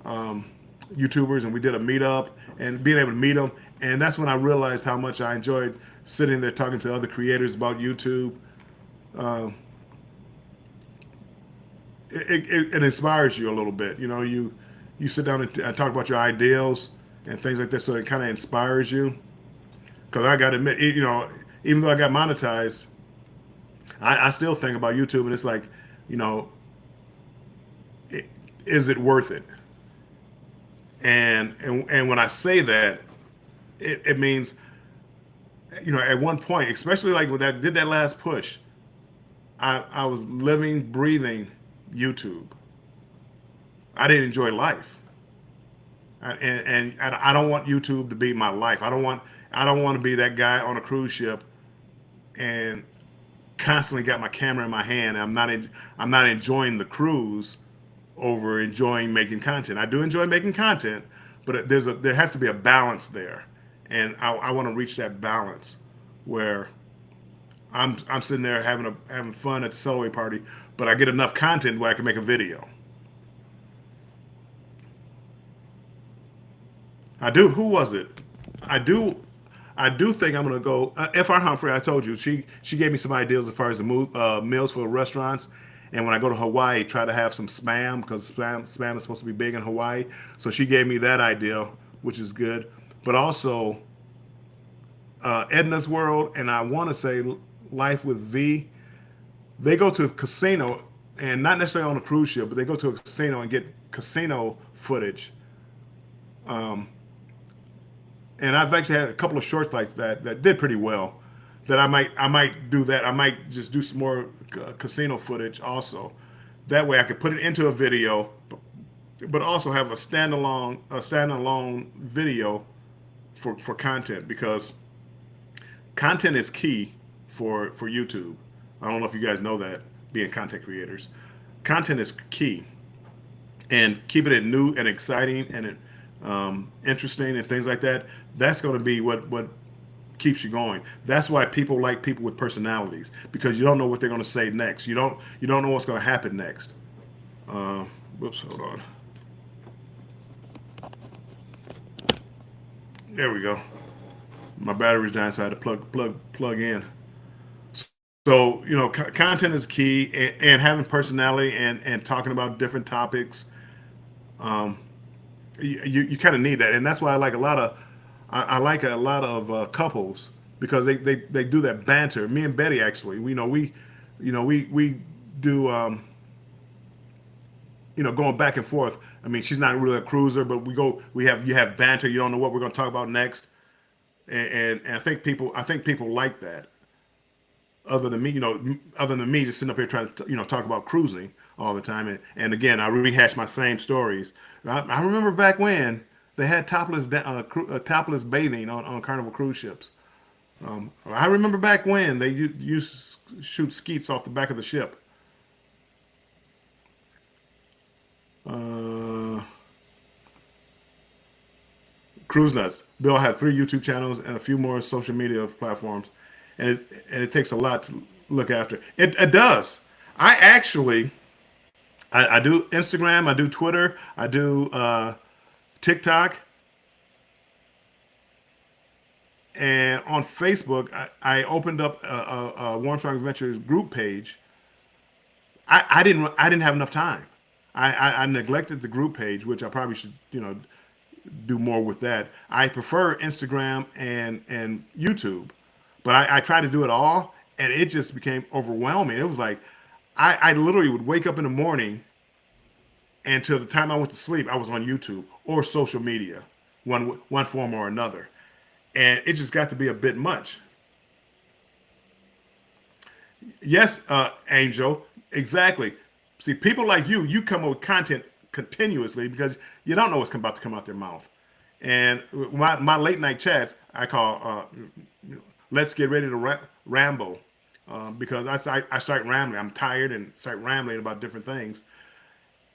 um, YouTubers, and we did a meetup and being able to meet them. And that's when I realized how much I enjoyed sitting there talking to other creators about YouTube. Uh, it inspires you a little bit. You sit down and talk about your ideals and things like that, so it kind of inspires you. Because I got to admit, even though I got monetized, I still think about YouTube, and it's like, you know, is it worth it? And when I say that, it means, at one point, especially like when I did that last push, I was living, breathing YouTube. I didn't enjoy life, and I don't want YouTube to be my life. I don't want to be that guy on a cruise ship and constantly got my camera in my hand. I'm not enjoying the cruise over enjoying making content. I do enjoy making content, but there has to be a balance there, and I want to reach that balance where I'm sitting there having fun at the celebrate party, but I get enough content where I can make a video. I do. Who was it? I do. I do think I'm gonna go. Fr Humphrey, I told you she gave me some ideas as far as the meals for restaurants, and when I go to Hawaii, try to have some spam because spam is supposed to be big in Hawaii. So she gave me that idea, which is good. But also Edna's World, and I want to say Life with V. They go to a casino, and not necessarily on a cruise ship, but they go to a casino and get casino footage. Um, and I've actually had a couple of shorts like that did pretty well. That I might do that. I might just do some more casino footage also. That way I could put it into a video, but also have a standalone video for content, because content is key for YouTube. I don't know if you guys know that, being content creators. Content is key, and keeping it new and exciting and interesting and things like that. That's going to be what keeps you going. That's why people like people with personalities, because you don't know what they're going to say next. You don't know what's going to happen next. Uh, Whoops, hold on. There we go. My battery's dying, so I had to plug in. So content is key, and having personality and talking about different topics. Um, you kind of need that, and that's why I like a lot of couples, because they do that banter. Me and Betty, actually, we do going back and forth. I mean, she's not really a cruiser, but you have banter. You don't know what we're going to talk about next, and I think people like that. Other than me just sitting up here trying to talk about cruising all the time, and again I rehash my same stories. I remember back when they had topless bathing on Carnival cruise ships. I remember back when they used to shoot skeets off the back of the ship. Uh, Cruise Nuts. Bill had 3 YouTube channels and a few more social media platforms, and it takes a lot to look after. It does. I actually I do Instagram, I do Twitter, I do TikTok, and on Facebook I opened up a Warm Strong Adventures group page, I didn't have enough time. I neglected the group page, which I probably should, do more with that. I prefer Instagram and YouTube, but I tried to do it all, and it just became overwhelming. It was like I literally would wake up in the morning, and till the time I went to sleep, I was on YouTube or social media, one form or another, and it just got to be a bit much. Yes, Angel, exactly. See, people like you come up with content continuously because you don't know what's about to come out their mouth. And my late night chats, I call "Let's get ready to ramble," because I start rambling. I'm tired and start rambling about different things,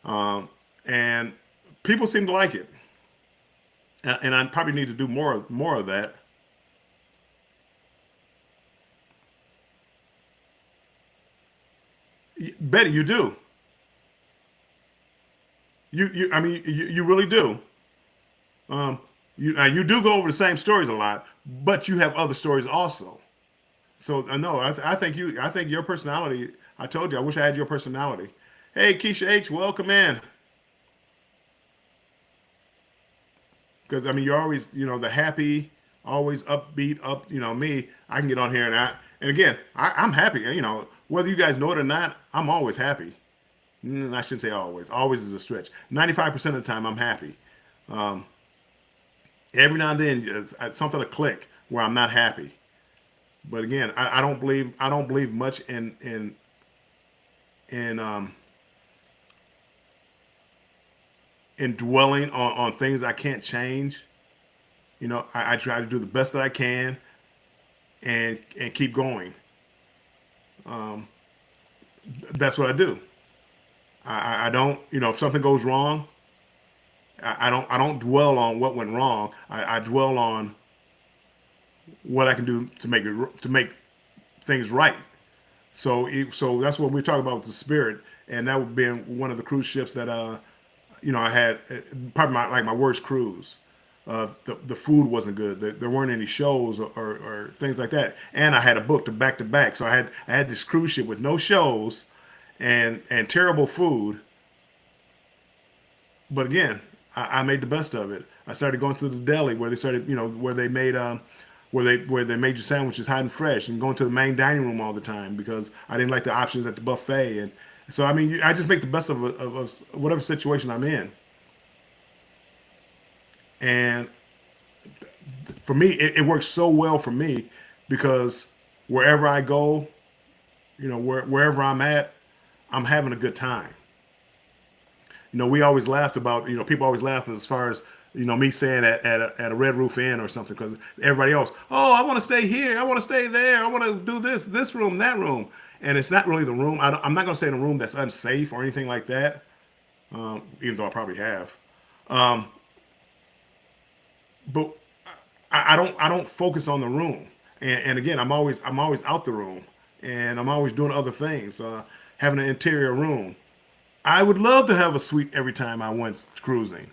um, and people seem to like it. And I probably need to do more of that. Betty, you do. I mean, you really do. Um, you do go over the same stories a lot, but you have other stories also. So no, I think your personality. I told you, I wish I had your personality. Hey, Keisha H, welcome in. Because I mean, you're always, the happy, always upbeat, up. Me. I can get on here and again, I'm happy. Whether you guys know it or not, I'm always happy. I shouldn't say always. Always is a stretch. 95% of the time, I'm happy. Um, every now and then, something will click where I'm not happy. But again, I don't believe much in in dwelling on things I can't change. I try to do the best that I can and keep going. Um, that's what I do. I don't, if something goes wrong, I don't dwell on what went wrong. I dwell on what I can do to make things right. So that's what we're talking about with the spirit, and that would be one of the cruise ships that I had probably my worst cruise. The food wasn't good. There weren't any shows or things like that, and I had a book to back. So I had this cruise ship with no shows and terrible food. But again, I made the best of it. I started going through the deli where they started, where they made where they made your sandwiches hot and fresh, and going to the main dining room all the time because I didn't like the options at the buffet. And so I mean, I just make the best of whatever situation I'm in. And for me, it works so well for me because wherever I go, wherever I'm at, I'm having a good time. We always laughed about, people always laugh as far as, me saying at a Red Roof Inn or something because everybody else, oh, I want to stay here. I want to stay there. I want to do this room, that room. And it's not really the room. I'm not going to say in a room that's unsafe or anything like that, even though I probably have. Um, but I don't focus on the room. And again, I'm always out the room and I'm always doing other things, having an interior room. I would love to have a suite every time I went cruising.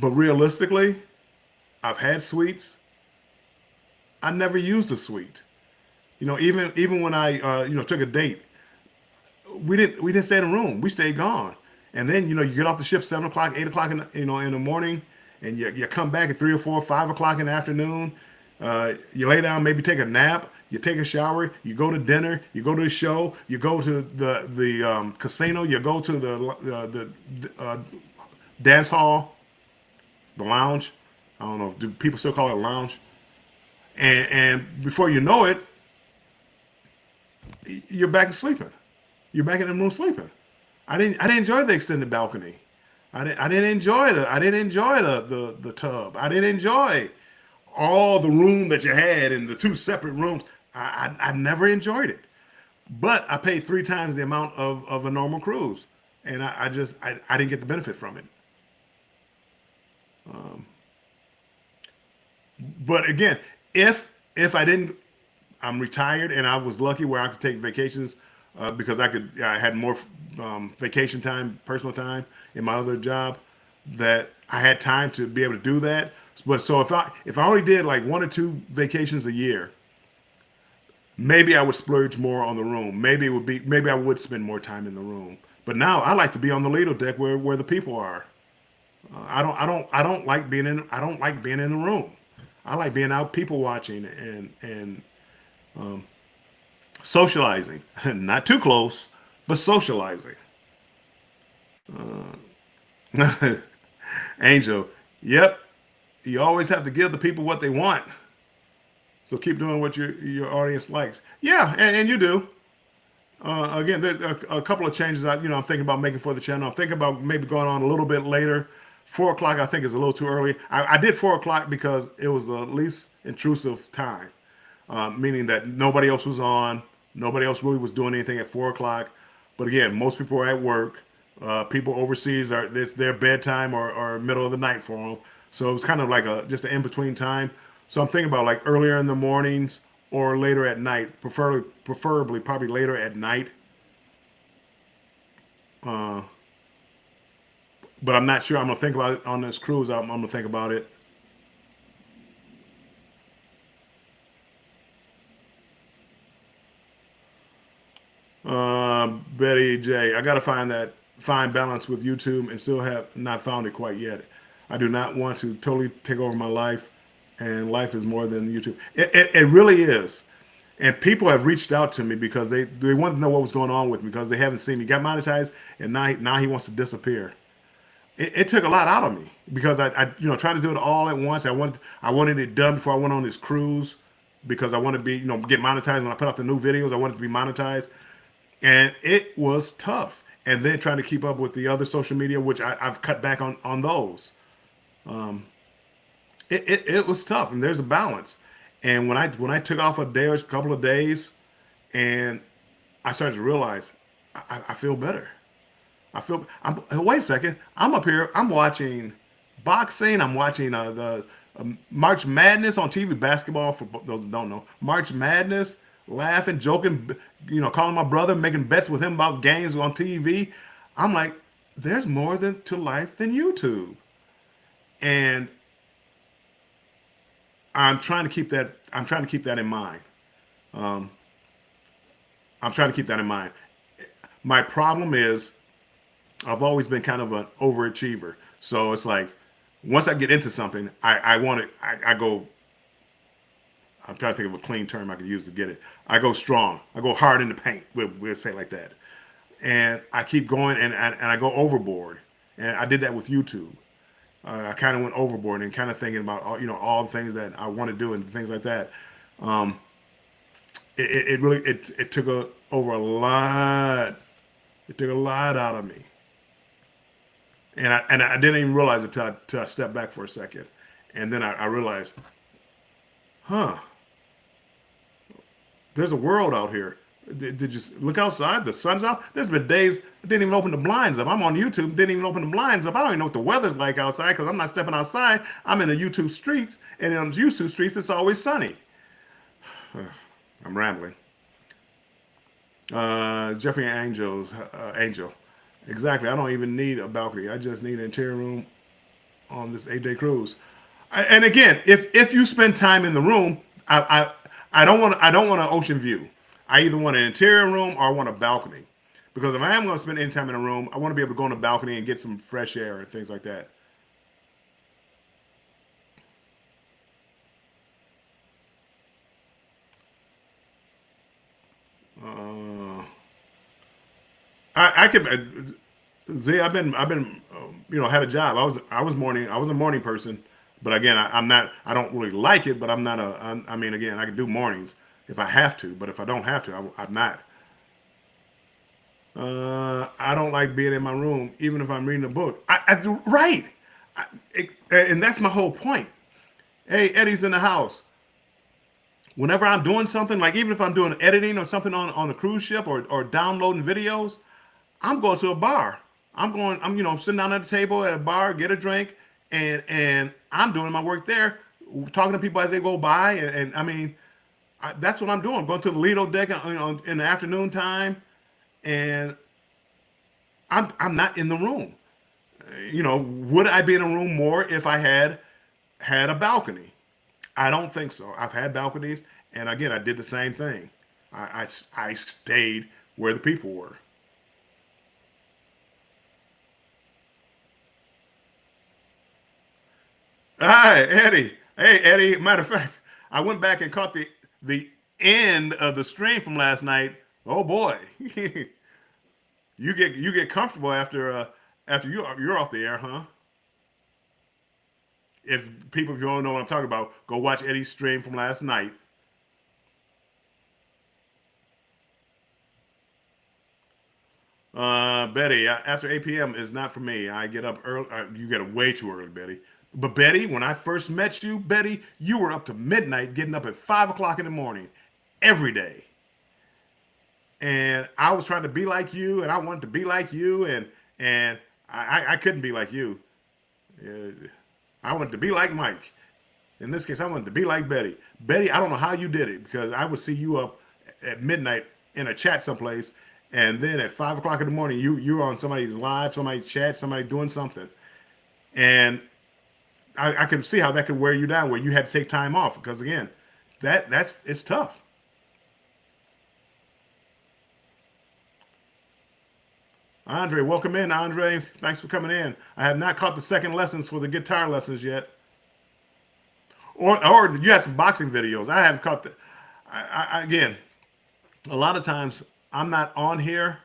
But realistically, I've had suites. I never used a suite. Even when I took a date, we didn't stay in a room. We stayed gone. And then you get off the ship 7 o'clock, 8 o'clock in the morning, and you come back at 3 or 4, 5 o'clock in the afternoon. You lay down, maybe take a nap. You take a shower. You go to dinner. You go to the show. You go to the casino. You go to the dance hall, the lounge. I don't know. Do people still call it a lounge? And before you know it, you're back and sleeping. You're back in the room sleeping. I didn't enjoy the extended balcony. I didn't enjoy the tub. I didn't enjoy all the room that you had in the two separate rooms. I never enjoyed it. But I paid 3 times the amount of a normal cruise, and I didn't get the benefit from it. Um, but again, if I didn't, I'm retired and I was lucky where I could take vacations because I had more vacation time, personal time in my other job that I had time to be able to do that. But so if I only did like 1 or 2 vacations a year, maybe I would splurge more on the room. Maybe I would spend more time in the room. But now I like to be on the Lido deck where the people are. I don't like being in the room. I like being out people watching and socializing. Not too close, but socializing. Angel, yep. You always have to give the people what they want. So keep doing what your audience likes. Yeah, and you do. Again, there's a couple of changes I'm thinking about making for the channel. I'm thinking about maybe going on a little bit later. 4 o'clock I think is a little too early. I did 4 o'clock because it was the least intrusive time, meaning that nobody else was on, nobody else really was doing anything at 4 o'clock. But again, most people are at work. People overseas it's their bedtime or middle of the night for them. So it's kind of like just an in between time. So I'm thinking about like earlier in the mornings or later at night, preferably probably later at night. Uh, but I'm not sure. I'm gonna think about it on this cruise. I'm gonna think about it. Betty J, I gotta find balance with YouTube and still have not found it quite yet. I do not want to totally take over my life, and life is more than YouTube. It really is. And people have reached out to me because they wanted to know what was going on with me because they haven't seen me. Got monetized, and now he wants to disappear. It took a lot out of me because I trying to do it all at once. I wanted it done before I went on this cruise because I wanted to be get monetized when I put out the new videos. I wanted to be monetized, and it was tough. And then trying to keep up with the other social media, which I've cut back on those. Um, it was tough, and there's a balance. And when I took off a day or a couple of days, and I started to realize I feel better. Wait a second. I'm up here. I'm watching boxing. I'm watching the March Madness on TV. Basketball for those who don't know. March Madness. Laughing, joking. Calling my brother, making bets with him about games on TV. I'm like, there's more to life than YouTube, and I'm trying to keep that. I'm trying to keep that in mind. Um, I'm trying to keep that in mind. My problem is I've always been kind of an overachiever. So it's like once I get into something, I want it. I go. I'm trying to think of a clean term I could use to get it. I go strong. I go hard in the paint. We'll say it like that. And I keep going, and I go overboard. And I did that with YouTube. I kind of went overboard and kind of thinking about all the things that I want to do and things like that. Um, it really it took over a lot. It took a lot out of me, and I didn't even realize it till I stepped back for a second, and then I realized, huh, there's a world out here. Did you look outside? The sun's out. There's been days I didn't even open the blinds up. I'm on YouTube, didn't even open the blinds up. I don't even know what the weather's like outside because I'm not stepping outside. I'm in the YouTube streets, and in the YouTube streets, it's always sunny. I'm rambling. Jeffrey Angel. Exactly. I don't even need a balcony. I just need an interior room on this 8-day cruise. And again, if you spend time in the room, I don't want an ocean view. I either want an interior room or I want a balcony. Because if I am going to spend any time in a room, I want to be able to go on the balcony and get some fresh air and things like that. Uh, I could see. I've been had a job. I was a morning person, but again, I'm not. I don't really like it, but I'm not a. I mean, again, I can do mornings if I have to, but if I don't have to, I'm not. I don't like being in my room, even if I'm reading a book. I do right, and that's my whole point. Hey, Eddie's in the house. Whenever I'm doing something, like even if I'm doing editing or something on a cruise ship or downloading videos, I'm going to a bar. I'm sitting down at the table at a bar, get a drink, and I'm doing my work there, talking to people as they go by, and I mean, that's what I'm doing. Going to the Lido deck, in the afternoon time, and I'm not in the room. Would I be in a room more if I had a balcony? I don't think so. I've had balconies, and again, I did the same thing. I stayed where the people were. Hi, Eddie. Hey, Eddie. Matter of fact, I went back and caught the end of the stream from last night. Oh boy, you get comfortable after you're off the air, huh? If you don't know what I'm talking about, go watch Eddie's stream from last night. Betty, after 8 p.m. is not for me. I get up early. You get up way too early, Betty. But Betty, when I first met you, Betty, you were up to midnight, getting up at 5 o'clock in the morning every day. And I was trying to be like you, and I wanted to be like you, and I couldn't be like you. Uh, I wanted to be like Mike. In this case, I wanted to be like Betty. Betty, I don't know how you did it because I would see you up at midnight in a chat someplace, and then at 5 o'clock in the morning, you're on somebody's live, somebody's chat, somebody doing something, and I can see how that could wear you down, where you had to take time off because again, that's it's tough. Andre, welcome in, Andre. Thanks for coming in. I have not caught the second lessons for the guitar lessons yet, or you had some boxing videos. I have caught the. Again, a lot of times I'm not on here.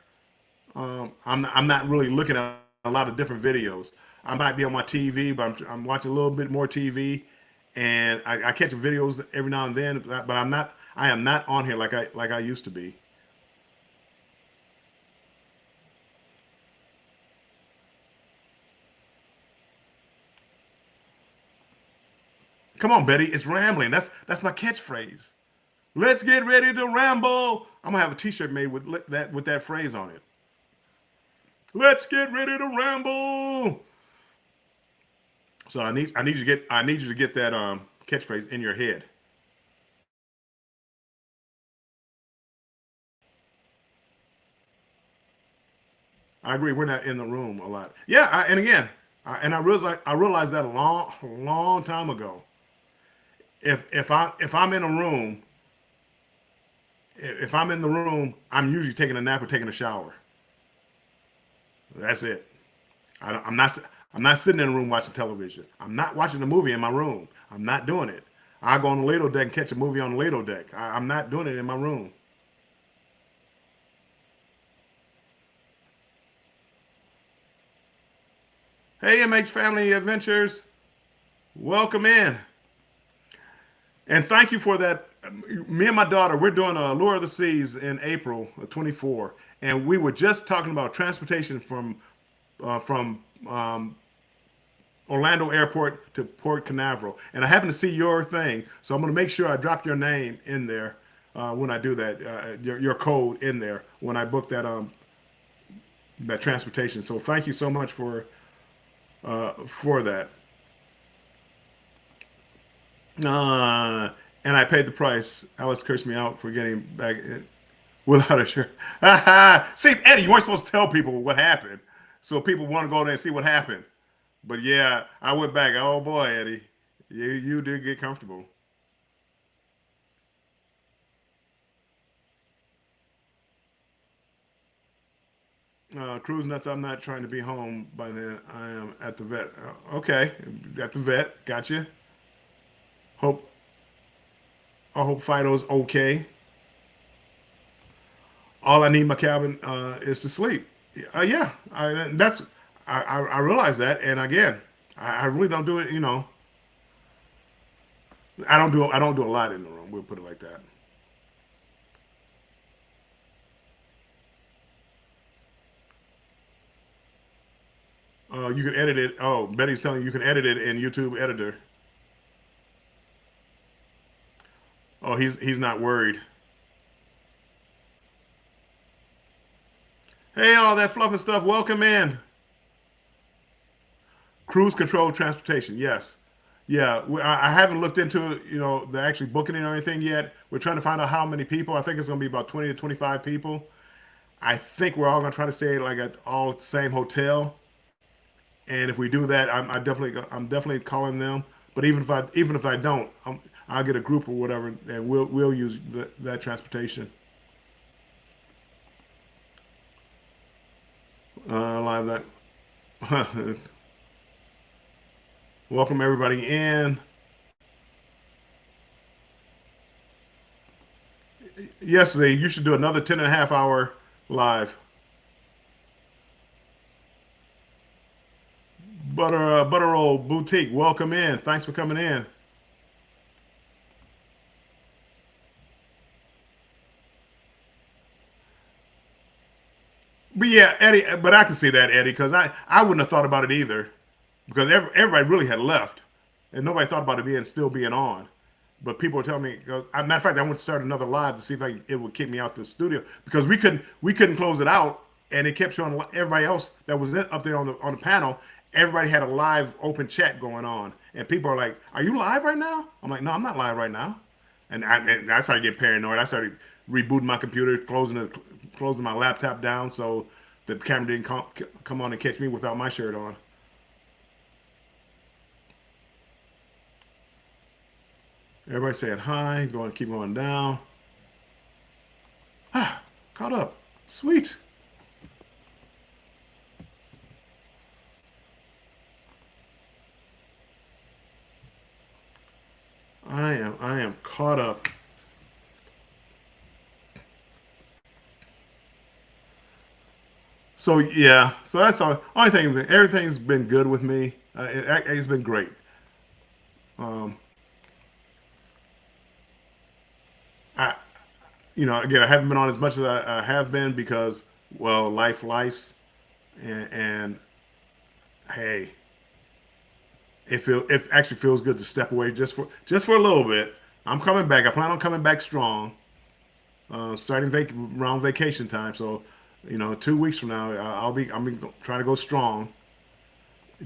I'm not really looking at a lot of different videos. I might be on my TV, but I'm watching a little bit more TV, and I catch videos every now and then. But I'm not. I am not on here like I used to be. Come on, Betty, it's rambling. That's my catchphrase. Let's get ready to ramble. I'm gonna have a T-shirt made with that phrase on it. Let's get ready to ramble. So I need you to get that catchphrase in your head. I agree. We're not in the room a lot. Yeah, and again, I realized that a long time ago. If I'm in a room, if I'm in the room, I'm usually taking a nap or taking a shower. That's it. I'm not. I'm not sitting in a room watching television. I'm not watching a movie in my room. I'm not doing it. I go on the Lado deck and catch a movie on the Lado deck. I'm not doing it in my room. Hey, MH Family Adventures, welcome in, and thank you for that. Me and my daughter, we're doing a Lure of the Seas in April of 24, and we were just talking about transportation from Orlando Airport to Port Canaveral, and I happen to see your thing, so I'm going to make sure I drop your name in there when I do that, your code in there when I book that transportation. So thank you so much for that. Uh, and I paid the price. Alex cursed me out for getting back without a shirt. See, Eddie, you weren't supposed to tell people what happened, so people want to go there and see what happened. But yeah, I went back. Oh boy, Eddie, you did get comfortable. Cruise nuts. I'm not trying to be home by then. I am at the vet. Okay, at the vet. Gotcha. Hope I hope Fido's okay. All I need in my cabin is to sleep. Yeah, I realize that, and again, I really don't do it. I don't do a lot in the room. We'll put it like that. You can edit it. Oh, Betty's telling you can edit it in YouTube Editor. Oh, he's not worried. Hey, all that fluff and stuff. Welcome in. Cruise control transportation. Yes. Yeah, I haven't looked into the actually booking it or anything yet. We're trying to find out how many people. I think it's going to be about 20 to 25 people. I think we're all going to try to stay like at all at the same hotel. And if we do that, I'm definitely calling them. But even if I don't, I'll get a group or whatever, and we'll use that transportation. Live that. Welcome everybody in. Yesterday, you should do another 10 and a half hour live. Butter Roll Boutique, welcome in. Thanks for coming in. But yeah, Eddie, but I can see that, Eddie, because I wouldn't have thought about it either. Because everybody really had left, and nobody thought about it being still being on. But people were telling me, matter of fact, I went to start another live to see if it would kick me out the studio because we couldn't close it out, and it kept showing everybody else that was up there on the panel. Everybody had a live open chat going on, and people are like, "Are you live right now?" I'm like, "No, I'm not live right now." And I started getting paranoid. I started rebooting my computer, closing my laptop down so the camera didn't come on and catch me without my shirt on. Everybody saying hi, going keep going down. Ah, caught up. Sweet. I am caught up. So yeah, so that's all. Only thing, everything's been good with me. It's been great. Um, I, again, I haven't been on as much as I have been because, well, life's, and hey, it actually feels good to step away just for a little bit. I'm coming back. I plan on coming back strong, starting around vacation time. So, 2 weeks from now, I'm trying to go strong.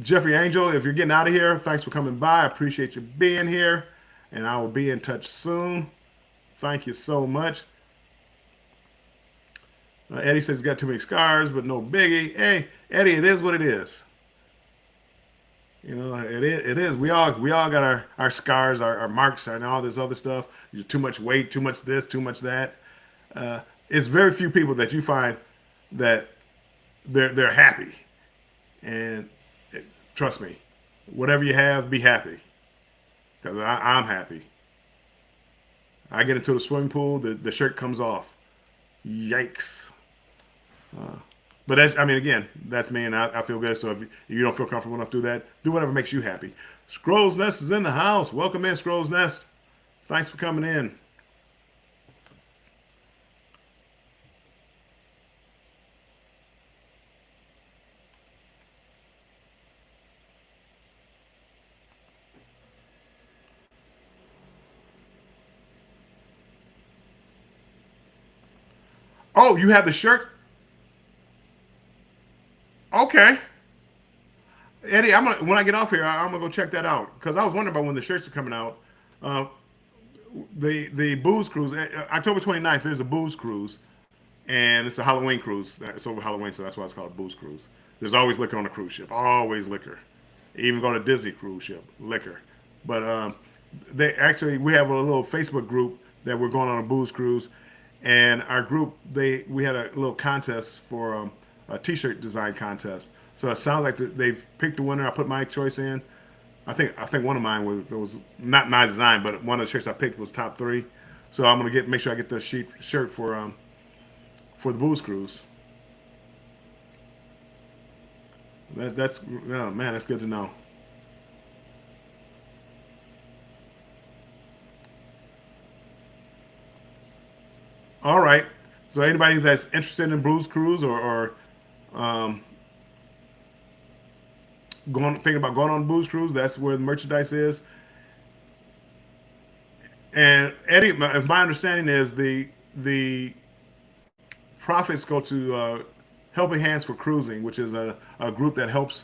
Jeffrey Angel, if you're getting out of here, thanks for coming by. I appreciate you being here, and I will be in touch soon. Thank you so much. Eddie says he's got too many scars, but no biggie. Hey, Eddie, it is what it is. It is. It is. We all got our scars, our marks, and all this other stuff. Too much weight, too much this, too much that. Uh, it's very few people that you find that they're happy. And trust me, whatever you have, be happy because I'm happy. I get into the swimming pool, the shirt comes off. Yikes. Uh, but I mean, again, that's me, and I feel good. So if you don't feel comfortable enough to do that, do whatever makes you happy. Scrolls Nest is in the house. Welcome in, Scrolls Nest. Thanks for coming in. Oh, you have the shirt? Okay. Eddie, when I get off here, I'm gonna go check that out because I was wondering about when the shirts are coming out. Uh, the booze cruise, October 29th. There's a booze cruise, and it's a Halloween cruise. It's over Halloween, so that's why it's called a booze cruise. There's always liquor on a cruise ship. Always liquor. Even go to Disney cruise ship, liquor. But we have a little Facebook group that we're going on a booze cruise, and our group we had a little contest for a T-shirt design contest. So it sounds like they've picked the winner. I put my choice in. I think one of mine was not my design, but one of the shirts I picked was top three. So I'm gonna make sure I get the shirt for the booze cruise. That's oh man, that's good to know. All right. So anybody that's interested in booze cruise or um, thinking about going on a booze cruise, that's where the merchandise is. And Eddie, my understanding is the profits go to Helping Hands for Cruising, which is a group that helps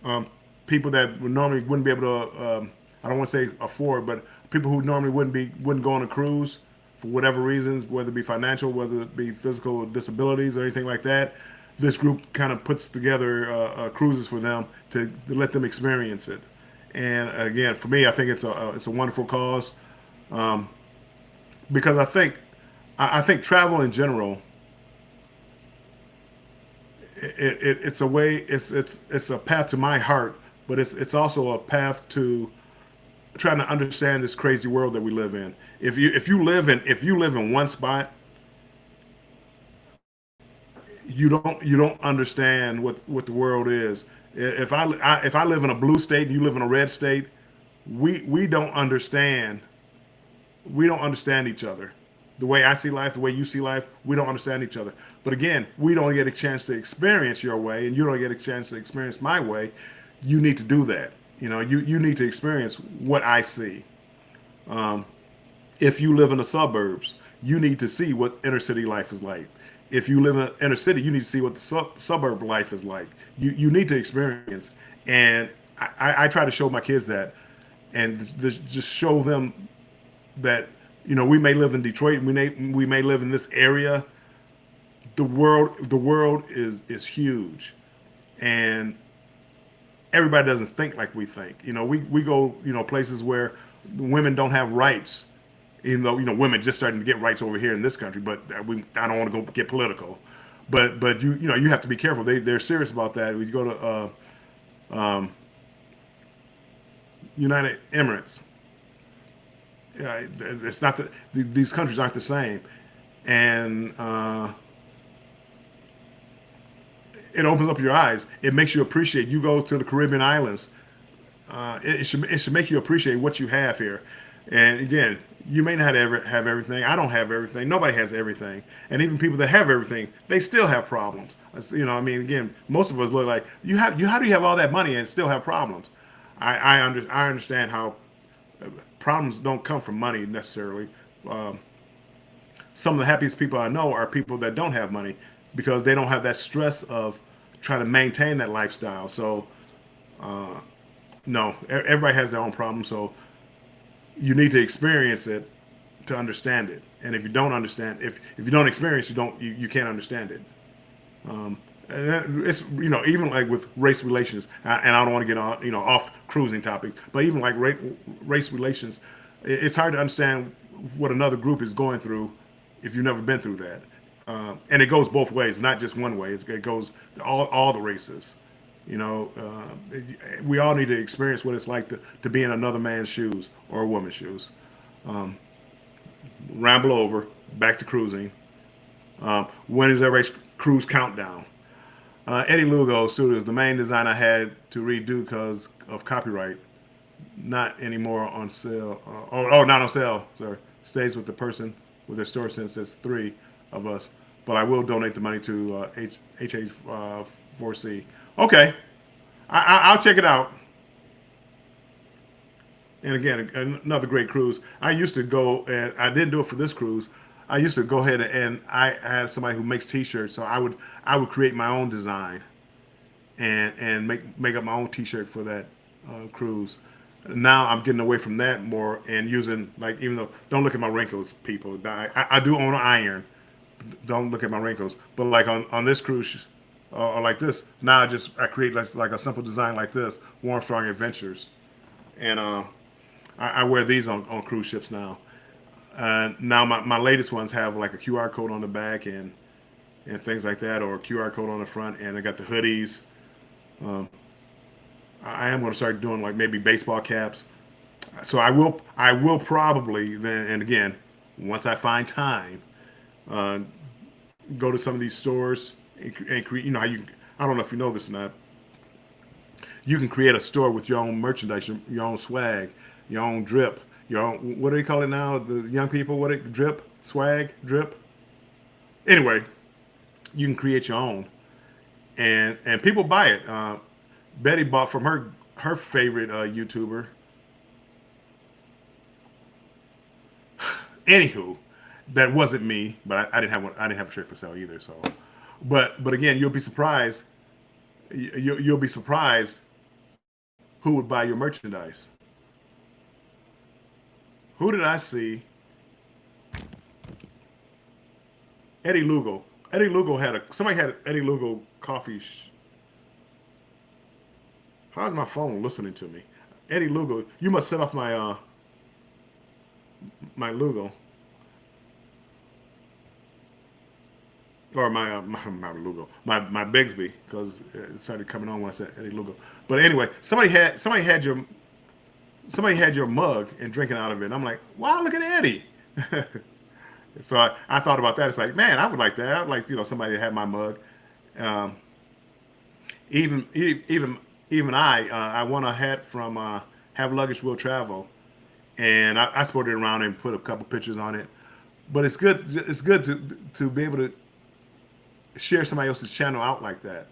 um, people that would normally wouldn't be able to. I don't want to say afford, but people who normally wouldn't go on a cruise for whatever reasons, whether it be financial, whether it be physical disabilities or anything like that. This group kind of puts together cruises for them to let them experience it. And again, for me, I think it's a wonderful cause um, because I think travel in general it's a way. It's a path to my heart, but it's also a path to trying to understand this crazy world that we live in. If you live in one spot, you don't understand what the world is. If I live in a blue state and you live in a red state, we don't understand. We don't understand each other. The way I see life, the way you see life, we don't understand each other. But again, we don't get a chance to experience your way, and you don't get a chance to experience my way. You need to do that. You need to experience what I see. Um, if you live in the suburbs, you need to see what inner city life is like. If you live in the inner city, you need to see what the suburb life is like. You need to experience. And I try to show my kids that, and just show them that we may live in Detroit, we may live in this area. The world is huge, and everybody doesn't think like we think. We go places where women don't have rights, even though women just starting to get rights over here in this country. But I don't want to go get political, but you have to be careful. They're serious about that. We go to United Emirates. It's not these countries aren't the same, and it opens up your eyes. It makes you appreciate. You go to the Caribbean islands. It should make you appreciate what you have here. And again, you may not ever have everything. I don't have everything. Nobody has everything. And even people that have everything, they still have problems. I mean, again, most of us look like How do you have all that money and still have problems? I understand how problems don't come from money necessarily. Um, some of the happiest people I know are people that don't have money because they don't have that stress of trying to maintain that lifestyle. So uh, no, everybody has their own problems. So you need to experience it to understand it. And if you don't understand, if you don't experience, you can't understand it. And it's even like with race relations, and I don't want to get on off cruising topic, but even like race relations, it's hard to understand what another group is going through if you've never been through that. And it goes both ways, not just one way. It goes to all the races. We all need to experience what it's like to be in another man's shoes or a woman's shoes. Um, Ramble over, back to cruising. When is everybody's cruise countdown? Eddie Lugo Studios, the main design I had to redo because of copyright, not anymore on sale. Not on sale. Sorry, stays with the person with their store since there's three of us. But I will donate the money to HH4C. Okay, I'll check it out. And again, another great cruise. I used to go, and I didn't do it for this cruise. I used to go ahead and I had somebody who makes T-shirts, so I would create my own design and make up my own T-shirt for that cruise. Now I'm getting away from that more and using like even though don't look at my wrinkles, people. I do own an iron. Don't look at my wrinkles, but like on this cruise or like this, now I create like a simple design like this, Warm Strong Adventures, and I wear these on cruise ships now. Now my latest ones have like a QR code on the back and things like that, or a QR code on the front, and I got the hoodies. Um, I am going to start doing like maybe baseball caps. So I will probably then, and again, once I find time, uh, go to some of these stores and create. How you I don't know if you know this or not. You can create a store with your own merchandise, your own swag, your own drip, your own, what do they call it now? The young people, drip, swag, drip. Anyway, you can create your own, and people buy it. Betty bought from her favorite YouTuber. Anywho, that wasn't me, but I didn't have one. I didn't have a shirt for sale either. So, but again, you'll be surprised. You'll be surprised who would buy your merchandise. Who did I see? Eddie Lugo. Eddie Lugo somebody had Eddie Lugo coffee. How's my phone listening to me? Eddie Lugo, you must set off my Lugo. or my Lugo, my Bigsby, because it started coming on when I said Eddie Lugo. But anyway, somebody had your mug and drinking out of it. And I'm like, wow, look at Eddie. So I thought about that. It's like, man, I would like that. I'd like, somebody to have my mug. Um, even even even I won a hat from Have Luggage Will Travel, and I sported it around and put a couple pictures on it. But it's good. It's good to be able to share somebody else's channel out like that.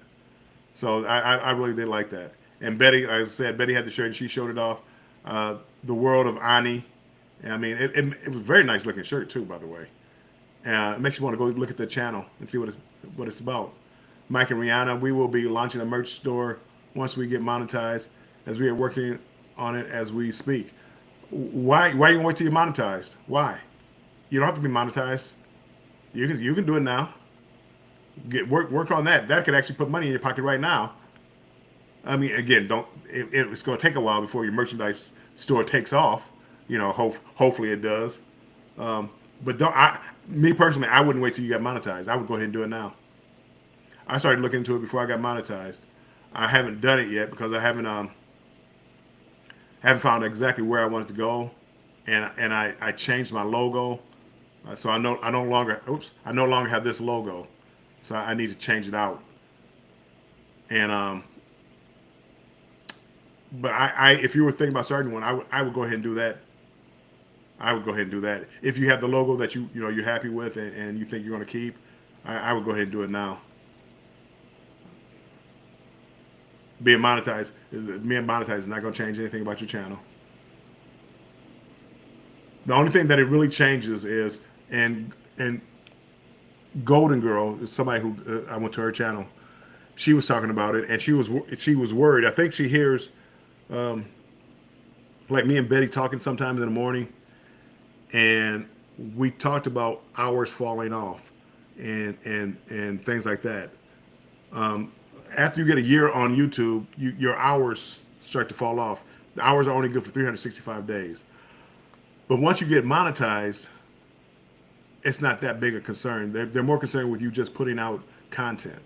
So I really did like that. And Betty, like I said, Betty had the shirt and she showed it off. The World of Ani. I mean, it was a very nice looking shirt too, by the way. It makes you want to go look at the channel and see what it's about. Mike and Rihanna, we will be launching a merch store once we get monetized, as we are working on it as we speak. Why you gonna wait till you're monetized? Why? You don't have to be monetized. You can do it now. Work on that. That could actually put money in your pocket right now. I mean, again, don't. It's going to take a while before your merchandise store takes off. Hopefully it does. But don't. Me personally, I wouldn't wait till you got monetized. I would go ahead and do it now. I started looking into it before I got monetized. I haven't done it yet because I haven't found exactly where I want it to go, and I changed my logo, so I no longer have this logo, so I need to change it out. And but if you were thinking about starting one, I would go ahead and do that. I would go ahead and do that. If you have the logo that you're happy with and you think you're going to keep, I would go ahead and do it now. Being monetized is not going to change anything about your channel. The only thing that it really changes is, and Golden Girl is somebody who I went to her channel. She was talking about it, and she was worried. I think she hears, like me and Betty talking sometimes in the morning, and we talked about hours falling off, and things like that. After you get a year on YouTube, your hours start to fall off. The hours are only good for 365 days. But once you get monetized, it's not that big a concern. They're more concerned with you just putting out content.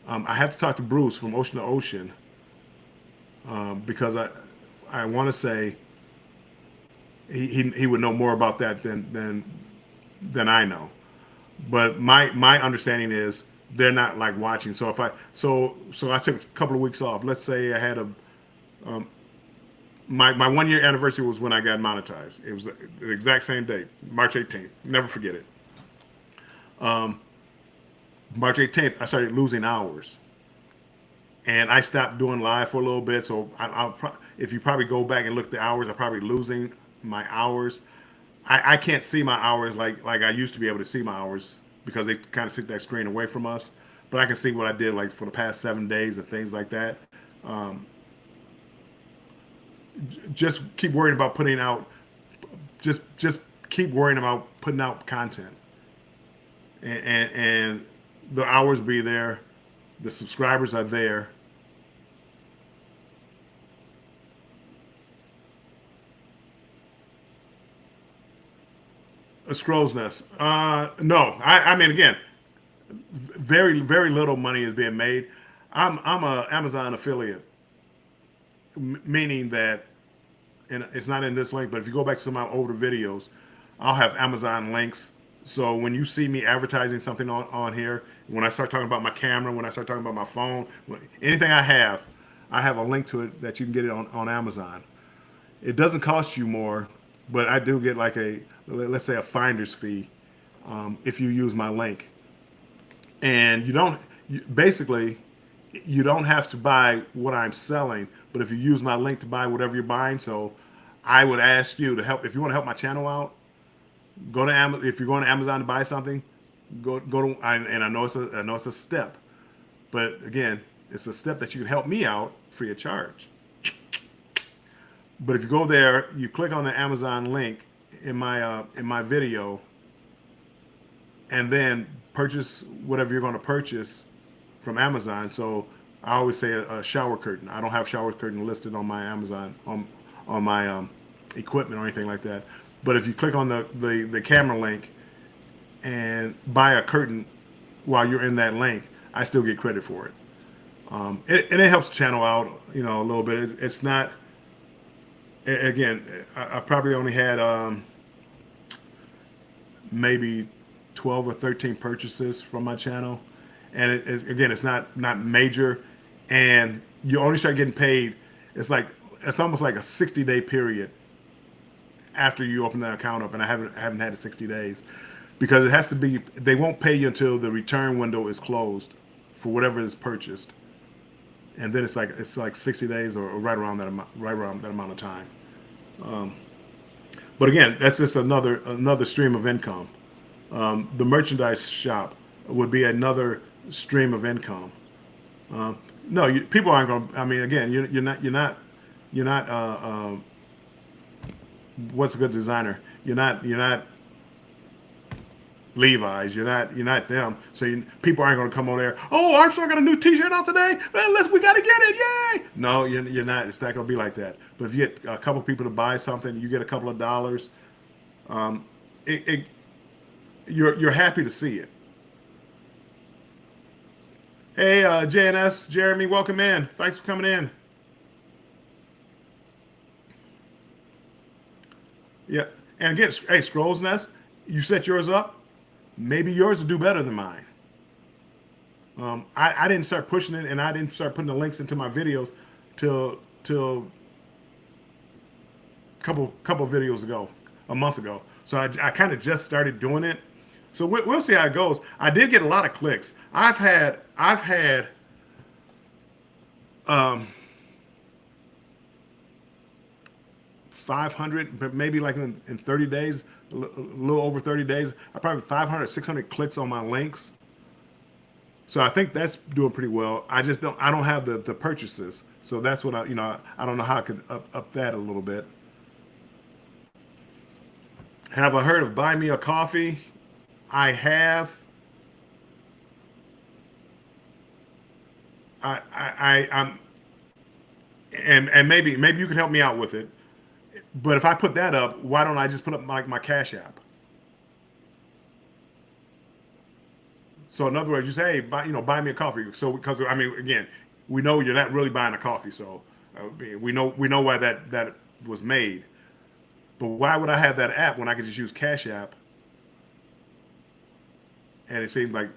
I have to talk to Bruce from Ocean to Ocean, because I want to say he would know more about that than I know. But my understanding is they're not like watching. So if I took a couple of weeks off. Let's say I had my 1 year anniversary was when I got monetized. It was the exact same date, March 18th. Never forget it. March 18th, I started losing hours, and I stopped doing live for a little bit. So if you probably go back and look at the hours, I'm probably losing my hours. I can't see my hours like I used to be able to see my hours, because they kind of took that screen away from us. But I can see what I did like for the past 7 days and things like that. Just keep worrying about putting out. Just keep worrying about putting out content, and the hours be there, the subscribers are there. A scroll's nest. No. I mean, again, very very little money is being made. I'm a Amazon affiliate, meaning that, and it's not in this link, but if you go back to some of my older videos, I'll have Amazon links. So when you see me advertising something on here, when I start talking about my camera, when I start talking about my phone, anything I have a link to it that you can get it on Amazon. It doesn't cost you more, but I do get like let's say a finder's fee, if you use my link. And basically, you don't have to buy what I'm selling, but if you use my link to buy whatever you're buying. So I would ask you to help. If you want to help my channel out, go to Amazon. If you're going to Amazon to buy something, go to, and I know it's a step, but again, it's a step that you can help me out free of charge. But if you go there, you click on the Amazon link in my video, and then purchase whatever you're going to purchase from Amazon. So I always say a shower curtain. I don't have shower curtain listed on my Amazon on my equipment or anything like that. But if you click on the camera link and buy a curtain, while you're in that link, I still get credit for it. And it helps the channel out, a little bit. It's not, again, I've probably only had maybe 12 or 13 purchases from my channel. And again, it's not major. And you only start getting paid, it's almost like a 60-day period after you open that account up. And I haven't had it 60 days because it has to be, they won't pay you until the return window is closed for whatever is purchased. And then it's like 60 days or right around that amount of time. But again, that's just another stream of income. The merchandise shop would be another stream of income. No, people aren't going to. I mean, again, you're not. What's a good designer? You're not Levi's. You're not them. So people aren't going to come on there. Oh, Armstrong got a new T-shirt out today. We got to get it! Yay! No, you're not. It's not going to be like that. But if you get a couple people to buy something, you get a couple of dollars. You're happy to see it. Hey, JNS, Jeremy, welcome in. Thanks for coming in. Yeah, and again, hey, Scrolls Nest, you set yours up. Maybe yours will do better than mine. I didn't start pushing it, and I didn't start putting the links into my videos till couple videos ago, a month ago. So I kind of just started doing it. So we'll see how it goes. I did get a lot of clicks. I've had 500, maybe like in 30 days, a little over 30 days, I probably 500, 600 clicks on my links. So I think that's doing pretty well. I don't have the purchases. So that's what I don't know how I could up that a little bit. Have I heard of Buy Me a Coffee? I have. I'm, and maybe you can help me out with it. But if I put that up, why don't I just put up my Cash App? So in other words, you say, hey, buy me a coffee. So because I mean, again, we know you're not really buying a coffee, so we know why that was made. But why would I have that app when I could just use Cash App? And it seems like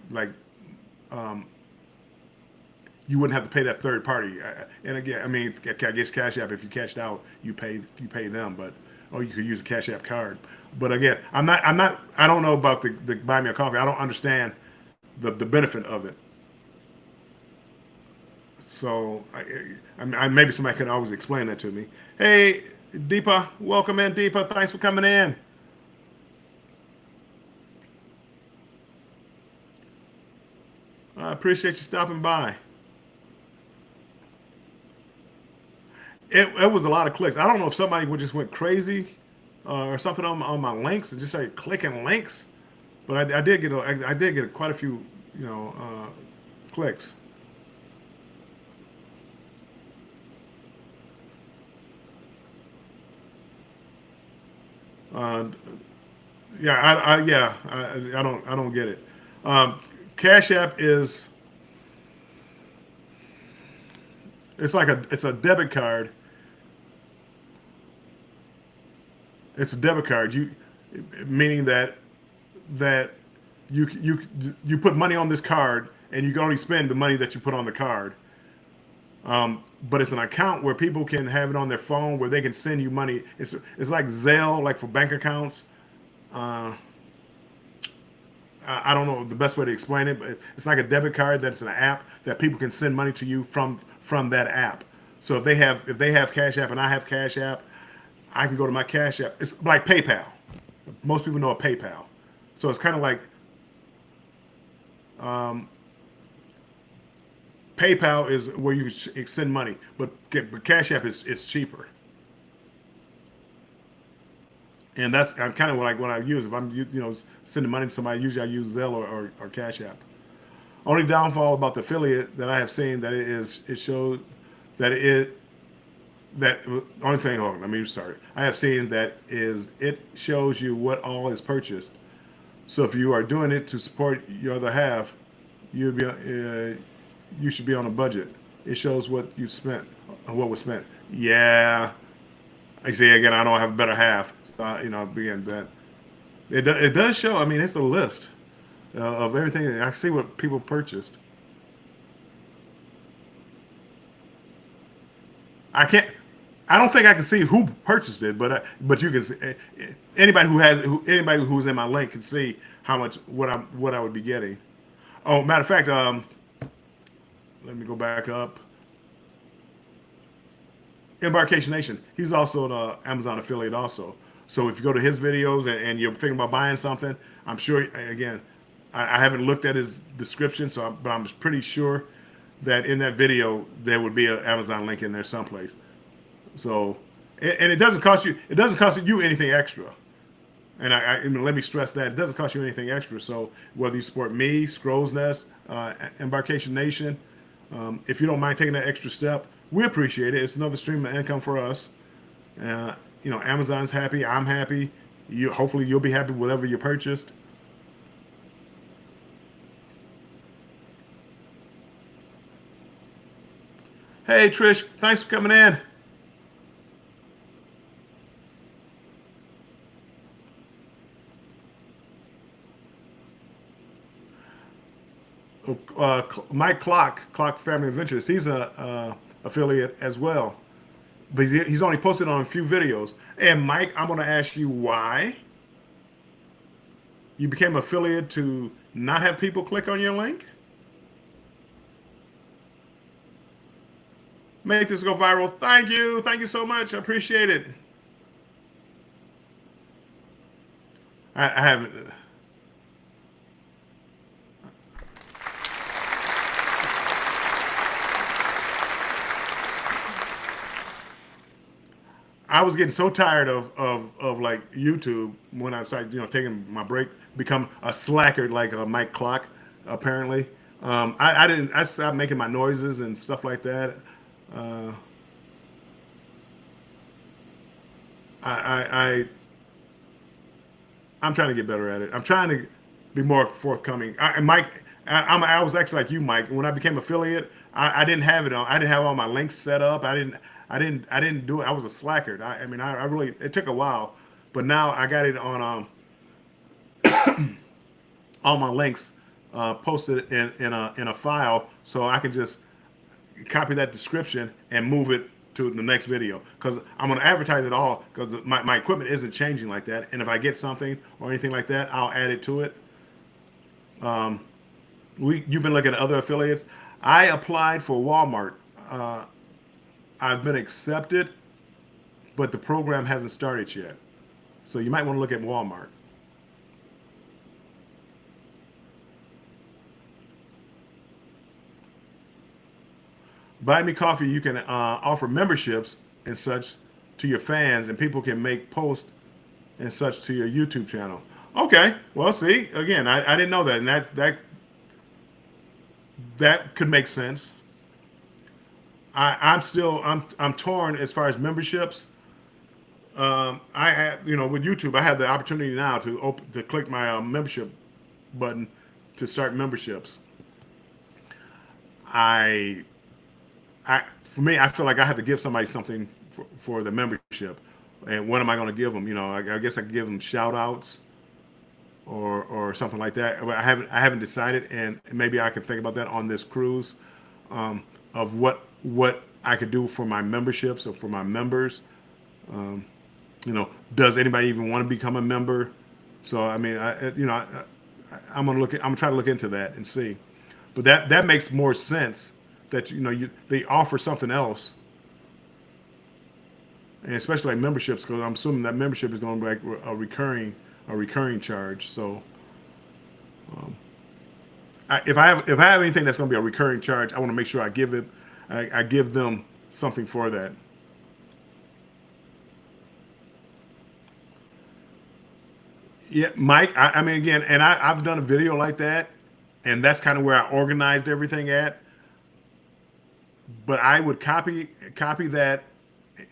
you wouldn't have to pay that third party. And again, I mean, I guess Cash App, if you cashed out, you pay them, but you could use a Cash App card. But again, I don't know about the Buy Me a Coffee. I don't understand the benefit of it. So maybe somebody could always explain that to me. Hey, Deepa, welcome in, Deepa. Thanks for coming in. I appreciate you stopping by. It was a lot of clicks. I don't know if somebody just went crazy or something on my links and just started clicking links, but I did get quite a few clicks. I don't get it. Cash App is it's a debit card. It's a debit card. Meaning that you put money on this card and you can only spend the money that you put on the card. But it's an account where people can have it on their phone where they can send you money. It's like Zelle, like for bank accounts. I don't know the best way to explain it, but it's like a debit card that's an app that people can send money to you from that app. So if they have Cash App and I have Cash App, I can go to my Cash App. It's like PayPal. Most people know PayPal. So it's kind of like PayPal is where you send money, but Cash App is cheaper. And that's kind of like what I use. If I'm sending money to somebody, usually I use Zelle or Cash App. Only downfall about the affiliate that I have seen that it shows that only thing. Hold on, let me start. I have seen that it shows you what all is purchased. So if you are doing it to support your other half, you'd be you should be on a budget. It shows what you spent, what was spent. Yeah, I say again, I don't have a better half. So begin that. It does show. I mean, it's a list of everything. I see what people purchased. I can't. I don't think I can see who purchased it, but you can see, anybody who's in my link can see how much what I would be getting. Oh, matter of fact, let me go back up. Embarkation Nation. He's also an Amazon affiliate also. So if you go to his videos and you're thinking about buying something, I'm sure. Again, I haven't looked at his description, but I'm pretty sure that in that video there would be an Amazon link in there someplace. So, and it doesn't cost you. It doesn't cost you anything extra. And let me stress that it doesn't cost you anything extra. So whether you support me, Scrolls Nest, Embarkation Nation, if you don't mind taking that extra step, we appreciate it. It's another stream of income for us. Amazon's happy. I'm happy. Hopefully you'll be happy with whatever you purchased. Hey Trish, thanks for coming in. Mike Clock Family Adventures. He's a affiliate as well, but he's only posted on a few videos. And Mike, I'm going to ask you why you became affiliate to not have people click on your link. Make this go viral. Thank you so much. I appreciate it. I haven't. I was getting so tired of like YouTube when I started, taking my break, become a slacker like Mike Clock, apparently. I stopped making my noises and stuff like that. Uh, I, I, I'm trying to get better at it. I'm trying to be more forthcoming. And Mike, I was actually like you, Mike. When I became affiliate, I didn't have it on. I didn't have all my links set up. I didn't do it. I was a slacker. I mean, I really. It took a while, but now I got it on all my links posted in a file, so I can just copy that description and move it to the next video because I'm going to advertise it all because my equipment isn't changing like that. And if I get something or anything like that, I'll add it to it. Um, you've been looking at other affiliates. I applied for Walmart. Uh, I've been accepted, but the program hasn't started yet. So you might want to look at Walmart. Buy Me Coffee, you can offer memberships and such to your fans, and people can make posts and such to your YouTube channel. Okay, well, see, again, I didn't know that, and that could make sense. I'm torn as far as memberships. I have with YouTube, I have the opportunity now to click my membership button to start memberships. I for me, I feel like I have to give somebody something for the membership. And what am I going to give them? I guess I could give them shout outs or something like that. But I haven't decided, and maybe I can think about that on this cruise of what I could do for my memberships or for my members. Um, does anybody even want to become a member? So I mean, I'm gonna I'm gonna try to look into that and see. But that makes more sense that they offer something else, and especially like memberships, because I'm assuming that membership is going to be like a recurring charge. So if I have anything that's going to be a recurring charge, I want to make sure I give them something for that. Yeah, Mike. I mean, again, and I've done a video like that, and that's kind of where I organized everything at. But I would copy that,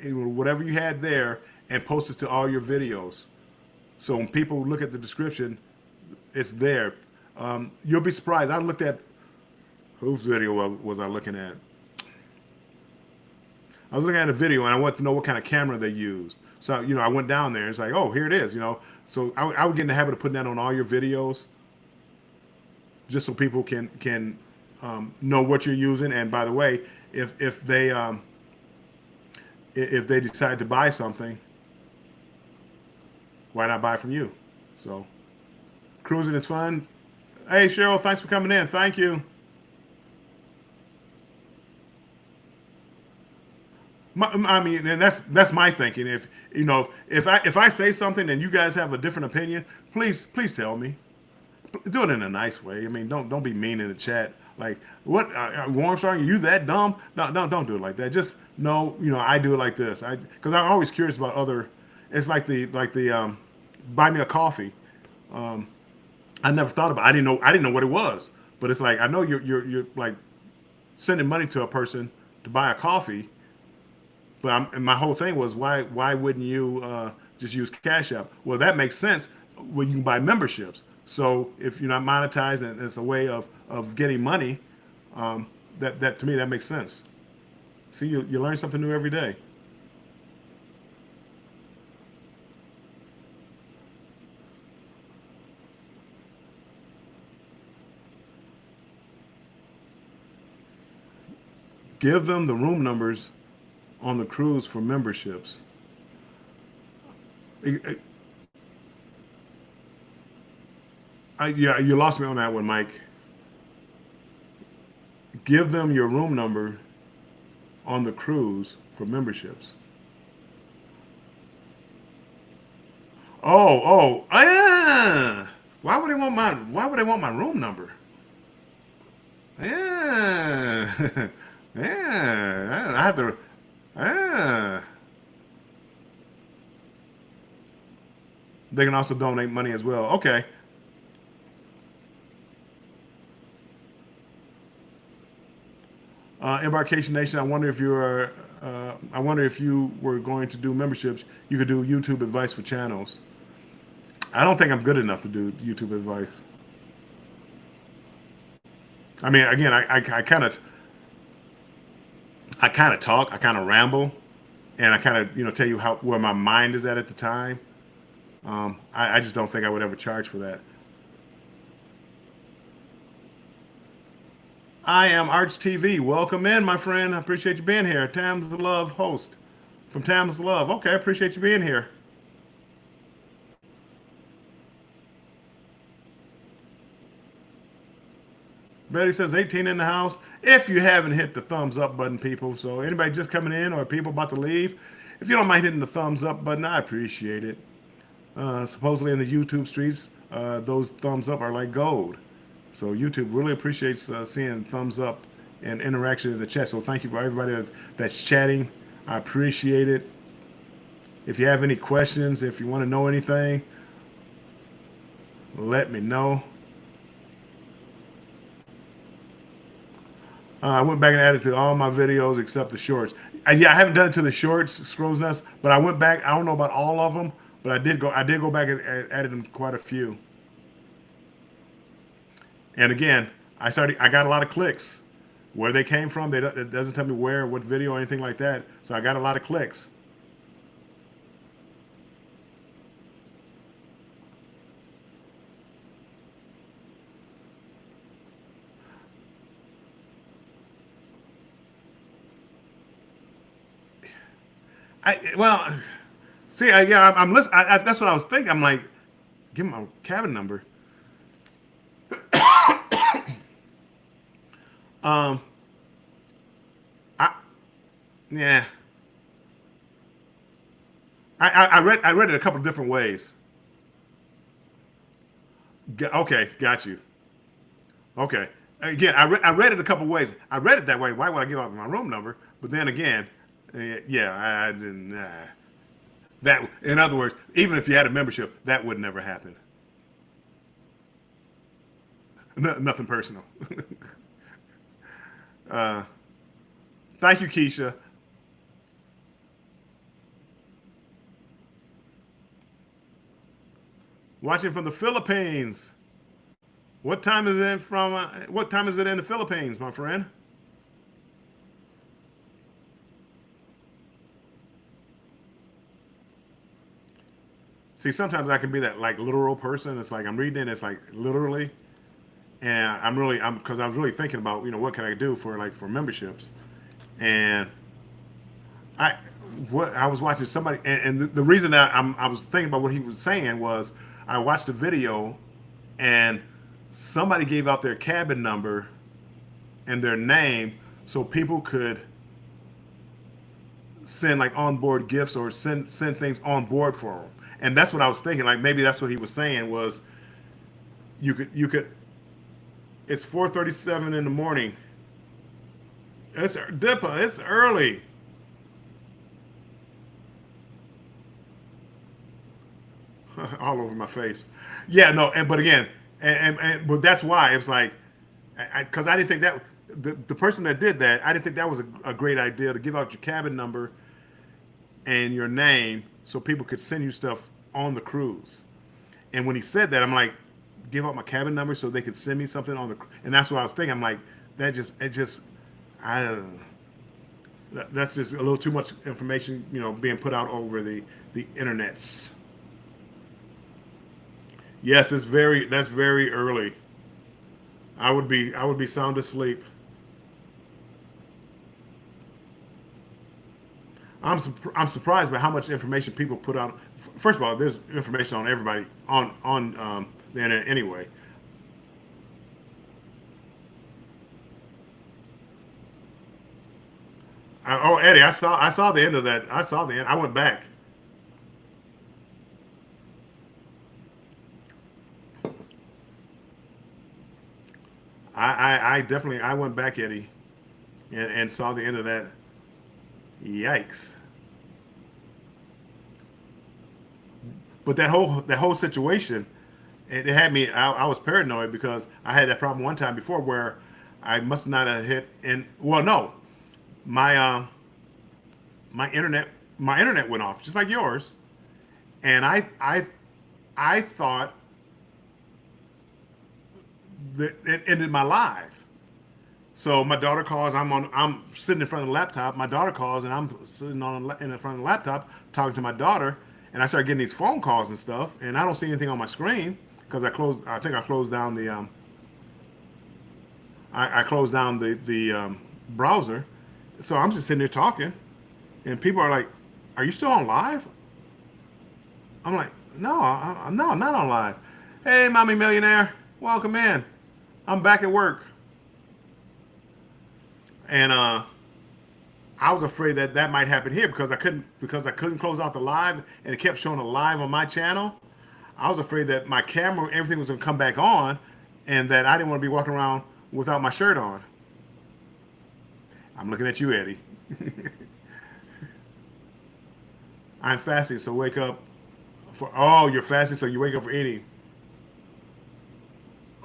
whatever you had there, and post it to all your videos. So when people look at the description, it's there. You'll be surprised. I looked at Whose video was I looking at? I was looking at a video and I wanted to know what kind of camera they used. So, I went down there. It's like, oh, here it is. So I would get in the habit of putting that on all your videos, just so people can know what you're using. And by the way, if they decide to buy something, why not buy from you? So cruising is fun. Hey Cheryl, thanks for coming in. Thank you. I mean, and that's my thinking. If I say something and you guys have a different opinion, please tell me. Do it in a nice way. I mean, don't be mean in the chat. Like, what, Armstrong? Are you that dumb? No, don't do it like that. Just know, I do it like this. Because I'm always curious about other. It's like the buy me a coffee. Um, I never thought about. I didn't know what it was. But it's like I know you're like sending money to a person to buy a coffee. But and my whole thing was why wouldn't you just use Cash App? Well, that makes sense when you can buy memberships. So if you're not monetized and it's a way of getting money, that to me that makes sense. See, you learn something new every day. Give them the room numbers on the cruise for memberships. Yeah, you lost me on that one, Mike. Give them your room number on the cruise for memberships. Ah. Why would they want my room number? Yeah. Yeah. I have to. Ah. They can also donate money as well. Okay. Embarkation Nation, I wonder if you are. I wonder if you were going to do memberships. You could do YouTube advice for channels. I don't think I'm good enough to do YouTube advice. I mean, again, I kind of talk, I kind of ramble, and I kind of tell you how where my mind is at the time. I just don't think I would ever charge for that. I am Arts TV. Welcome in, my friend. I appreciate you being here. Tam's the Love host from Tam's the Love. Okay, I appreciate you being here. Betty says 18 in the house. If you haven't hit the thumbs up button, people, so anybody just coming in or people about to leave, if you don't mind hitting the thumbs up button, I appreciate it. Supposedly in the YouTube streets, those thumbs up are like gold. So YouTube really appreciates seeing thumbs up and interaction in the chat. So thank you for everybody that's chatting. I appreciate it. If you have any questions, if you want to know anything, let me know. I went back and added to all my videos except the shorts. Yeah, I haven't done it to the shorts, Scrolls Nest, but I went back. I don't know about all of them, but I did go back and added them quite a few. And again, I got a lot of clicks. Where they came from, it doesn't tell me where, what video, or anything like that. So I got a lot of clicks. Well, see, yeah, I'm listening. That's what I was thinking. I'm like, give him a cabin number. Um, I yeah, I read it a couple of different ways. Okay, got you. Okay. Again, I read it a couple of ways. I read it that way. Why would I give out my room number? But then again, yeah, I didn't. That, in other words, even if you had a membership, that would never happen. Nothing personal. uh, Thank you, Keisha. Watching from the Philippines. What time is it from? What time is it in the Philippines, my friend? See, sometimes I can be that like literal person. It's like I'm reading it. It's like literally, and I'm because I was really thinking about what can I do for like for memberships, and I what I was watching somebody, and the reason that I was thinking about what he was saying was I watched a video, and somebody gave out their cabin number and their name so people could send like onboard gifts or send things on board for them. And that's what I was thinking. Like maybe that's what he was saying was you could. It's 4:37 in the morning. It's Dippa. It's early. All over my face. Yeah, no, and but again, but that's why it's like, because I didn't think that the person that did that, I didn't think that was a great idea to give out your cabin number and your name so people could send you stuff on the cruise. And when he said that, I'm like, give out my cabin number so they could send me something on the, and that's what I was thinking. I'm like, I that's just a little too much information, being put out over the internets. Yes, that's very early. I would be sound asleep. I'm surprised by how much information people put out. First of all, there's information on everybody on the internet anyway. Oh, Eddie, I saw the end of that. I saw the end. I went back. I definitely I went back, Eddie, and saw the end of that. Yikes! But that whole situation, it had me. I was paranoid because I had that problem one time before where I must not have hit. And well, no, my my internet my internet went off just like yours, and I thought that it ended my live. So my daughter calls. I'm sitting in front of the laptop. My daughter calls, and I'm sitting in front of the laptop talking to my daughter. And I start getting these phone calls and stuff, and I don't see anything on my screen because I closed. I think I closed down the I closed down the browser. So I'm just sitting there talking, and people are like, "Are you still on live?" I'm like, "No, no, I'm not on live." Hey, mommy millionaire, welcome in. I'm back at work, and I was afraid that that might happen here because I couldn't close out the live and it kept showing a live on my channel. I was afraid that my camera, everything was going to come back on, and that I didn't want to be walking around without my shirt on. I'm looking at you, Eddie. I'm fasting, so wake up for. Oh, you're fasting, so you wake up for eating.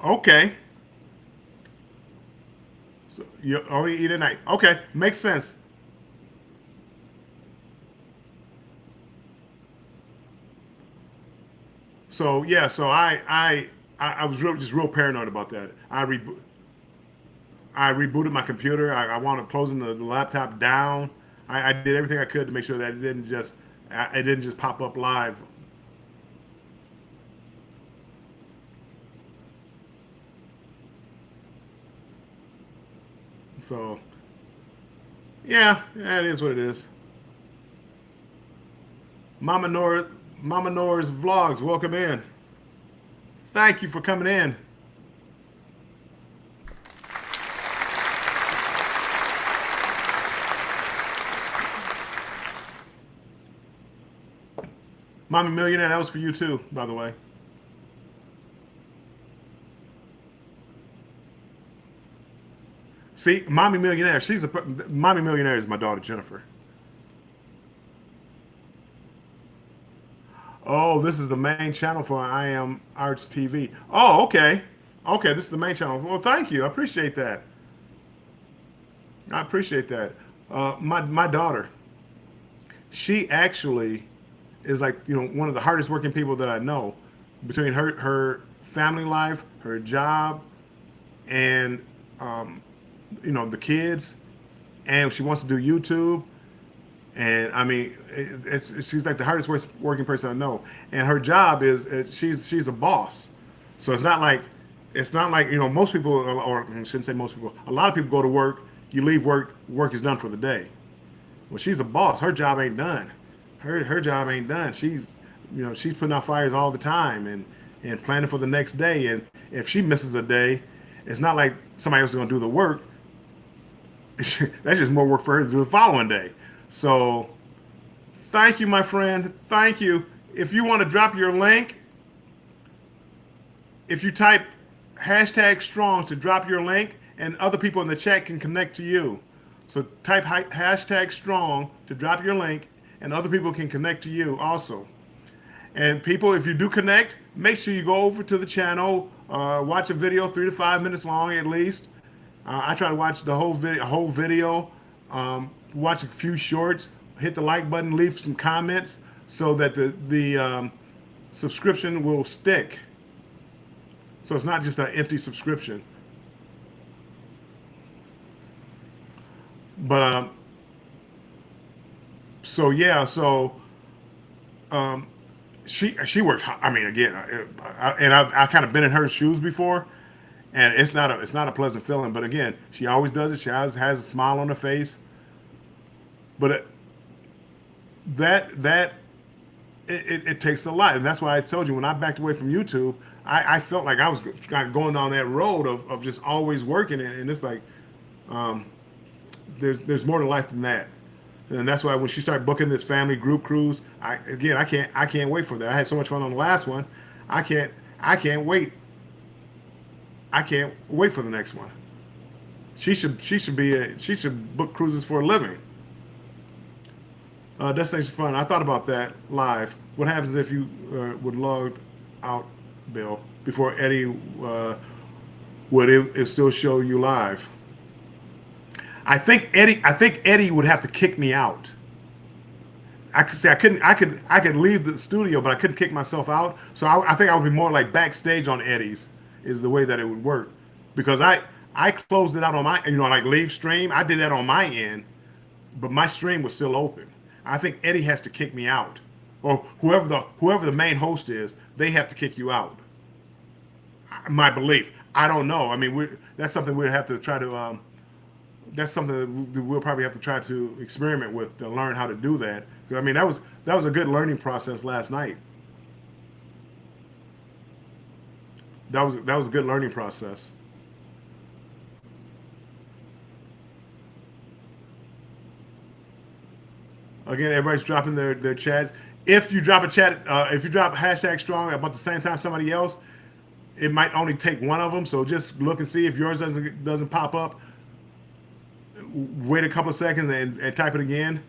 Okay, so you only eat at night. Okay, makes sense. So yeah, so I was just real paranoid about that. I rebooted my computer. I wound up closing the laptop down. I did everything I could to make sure that it didn't just pop up live. So yeah, yeah, it is what it is. Mama Nora, Mama Nora's vlogs. Welcome in. Thank you for coming in. Mommy Millionaire, that was for you too, by the way. See, Mommy Millionaire, Mommy Millionaire is my daughter Jennifer. Oh, this is the main channel for I Am Arts TV. Oh, okay. Okay, this is the main channel. Well, thank you. I appreciate that. I appreciate that. My daughter, she actually is like one of the hardest working people that I know. Between her family life, her job, and the kids, and she wants to do YouTube. And I mean, she's like the hardest working person I know. And her job is she's a boss, so it's not like most people, or I shouldn't say most people. A lot of people go to work. You leave work, work is done for the day. Well, she's a boss. Her job ain't done. Her job ain't done. She's putting out fires all the time and planning for the next day. And if she misses a day, it's not like somebody else is going to do the work. That's just more work for her to do the following day. So, thank you, my friend. Thank you. If you want to drop your link, if you type #strong to drop your link, and other people in the chat can connect to you. So type #strong to drop your link, and other people can connect to you also. And people, if you do connect, make sure you go over to the channel, watch a video 3 to 5 minutes long at least. I try to watch the whole video, watch a few shorts, hit the like button, leave some comments so that the subscription will stick. So it's not just an empty subscription. But so yeah, so she works. I mean, again, and I've kind of been in her shoes before, and it's not a pleasant feeling. But again, she always does it. She always has a smile on her face. But it takes a lot, and that's why I told you when I backed away from YouTube, I felt like I was kind of going down that road of just always working, and it's like there's more to life than that. And that's why when she started booking this family group cruise, I can't wait for that. I had so much fun on the last one. I can't wait. I can't wait for the next one. She should book cruises for a living. Destination fun. I thought about that live. What happens if you would log out, Bill, before Eddie would it still show you live? I think Eddie would have to kick me out. I could leave the studio, but I couldn't kick myself out. So I think I would be more like backstage on Eddie's is the way that it would work, because I closed it out on my like leave stream. I did that on my end, but my stream was still open. I think Eddie has to kick me out, or whoever the main host is, they have to kick you out. My belief. I don't know. I mean, that's something we'll have to try to. That's something that we'll probably have to try to experiment with to learn how to do that. I mean, that was a good learning process last night. That was a good learning process. Again, everybody's dropping their chat. If you drop a chat, if you drop #strong about the same time somebody else, it might only take one of them. So just look and see if yours doesn't pop up. Wait a couple of seconds and type it again.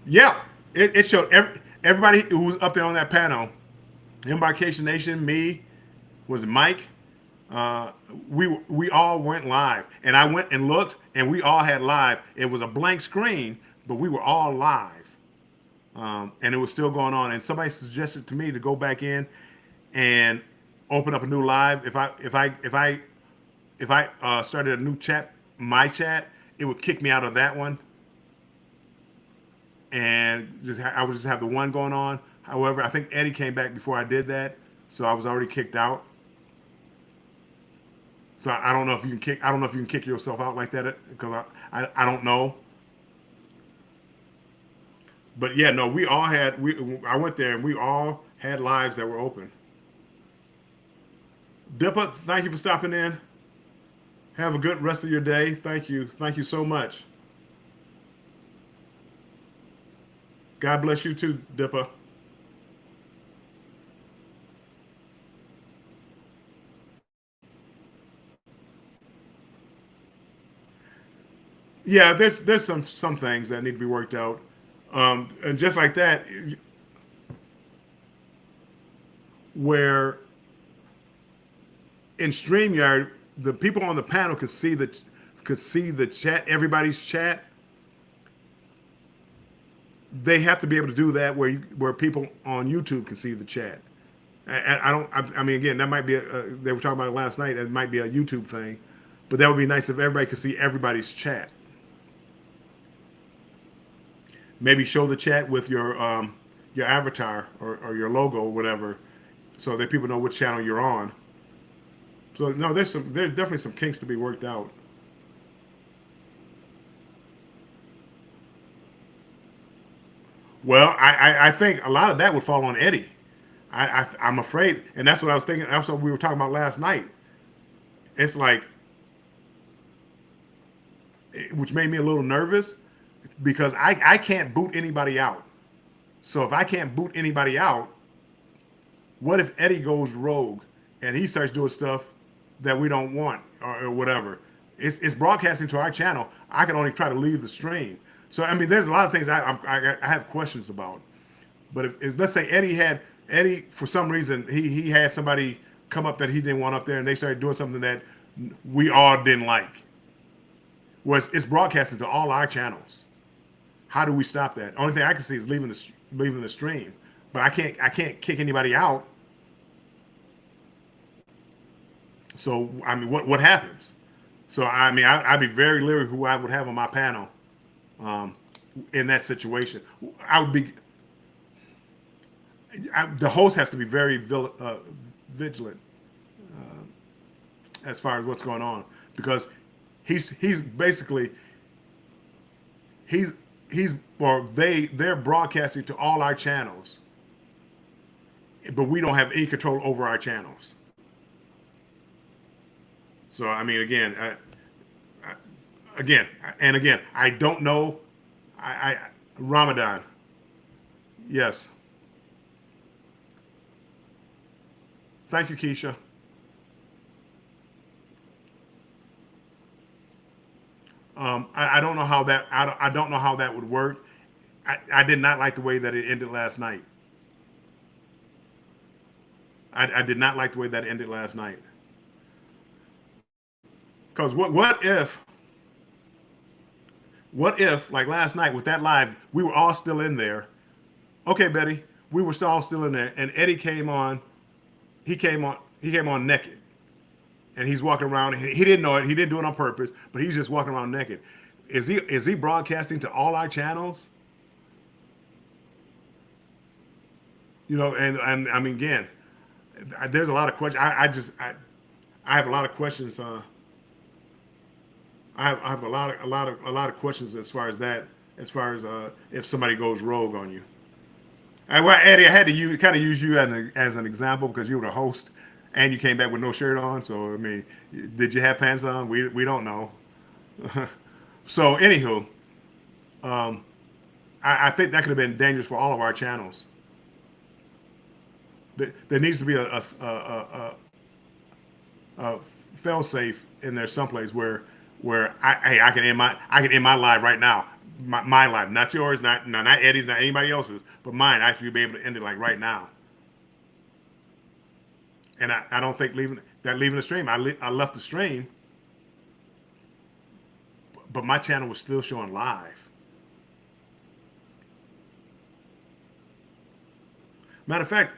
Yeah, it showed everybody who was up there on that panel. Embarkation Nation, me, was it Mike? We all went live, and I went and looked, and we all had live. It was a blank screen, but we were all live, and it was still going on. And somebody suggested to me to go back in and open up a new live. If I started a new chat, my chat, it would kick me out of that one, and I would just have the one going on. However, I think Eddie came back before I did that, so I was already kicked out. So I don't know if you can kick. I don't know if you can kick yourself out like that, because I don't know. But yeah, no, we all had. I went there and we all had lives that were open. Dippa, thank you for stopping in. Have a good rest of your day. Thank you so much. God bless you too, Dippa. Yeah, there's some things that need to be worked out, and just like that, where in Streamyard, the people on the panel could see the chat, everybody's chat, they have to be able to do that where people on YouTube can see the chat. I don't. I mean, again, that might be. They were talking about it last night. It might be a YouTube thing, but that would be nice if everybody could see everybody's chat. Maybe show the chat with your avatar or your logo or whatever, so that people know which channel you're on. So no, there's definitely some kinks to be worked out. Well, I think a lot of that would fall on Eddie. I'm afraid, and that's what I was thinking. That's what we were talking about last night. It's like, which made me a little nervous because I can't boot anybody out. So if I can't boot anybody out, what if Eddie goes rogue and he starts doing stuff that we don't want or whatever? It's broadcasting to our channel. I can only try to leave the stream. So I mean, there's a lot of things I have questions about. But if let's say Eddie for some reason he had somebody come up that he didn't want up there and they started doing something that we all didn't like. Well, it's broadcasting to all our channels. How do we stop that? Only thing I can see is leaving the stream, but I can't kick anybody out. So I mean, what happens? So I mean, I'd be very leery who I would have on my panel um, in that situation. I would be the host has to be very vigilant as far as what's going on because he's basically he's they're broadcasting to all our channels, but we don't have any control over our channels. So I mean, I, again, and again, I don't know. I Ramadan, yes. Thank you, Keisha. I don't know how that I don't know how that would work. I did not like the way that it ended last night. I did not like the way that it ended last night. Because what if like last night with that live we were all still in there. Okay, Betty, we were all still in there, and Eddie came on. He came on naked, and he's walking around. He didn't know it. He didn't do it on purpose, but he's just walking around naked. Is he broadcasting to all our channels? And I mean again, there's a lot of questions. I have a lot of questions. I have a lot of questions as far as that. As far as if somebody goes rogue on you. Well, Eddie, I had to kind of use you as an example because you were the host, and you came back with no shirt on. So I mean, did you have pants on? We don't know. So anywho, um, I think that could have been dangerous for all of our channels. There needs to be a fail safe in there someplace where I can end my live right now. My live, not yours, not Eddie's, not anybody else's, but mine. I should be able to end it like right now. And I don't think leaving the stream. I left the stream, but my channel was still showing live. Matter of fact,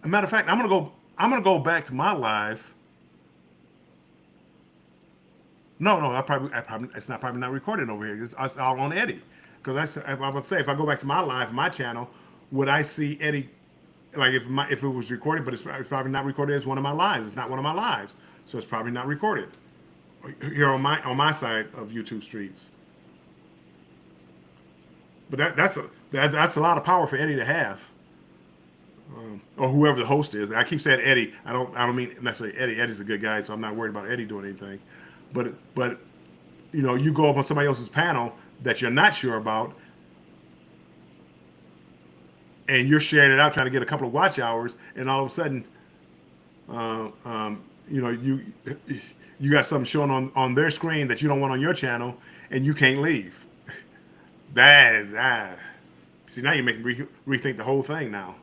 matter of fact, I'm gonna go back to my live. No, no, it's not probably not recorded over here. It's all on Eddie. Because I would say if I go back to my live, my channel, would I see Eddie? Like if it was recorded, but it's probably not recorded as one of my lives. It's not one of my lives, so it's probably not recorded here on my side of YouTube streets. But that's a lot of power for Eddie to have, or whoever the host is. I keep saying Eddie. I don't mean necessarily Eddie. Eddie's a good guy, so I'm not worried about Eddie doing anything. But you go up on somebody else's panel that you're not sure about, and you're sharing it out trying to get a couple of watch hours, and all of a sudden, uh, um, you got something showing on their screen that you don't want on your channel, and you can't leave. That see now you're making rethink the whole thing now.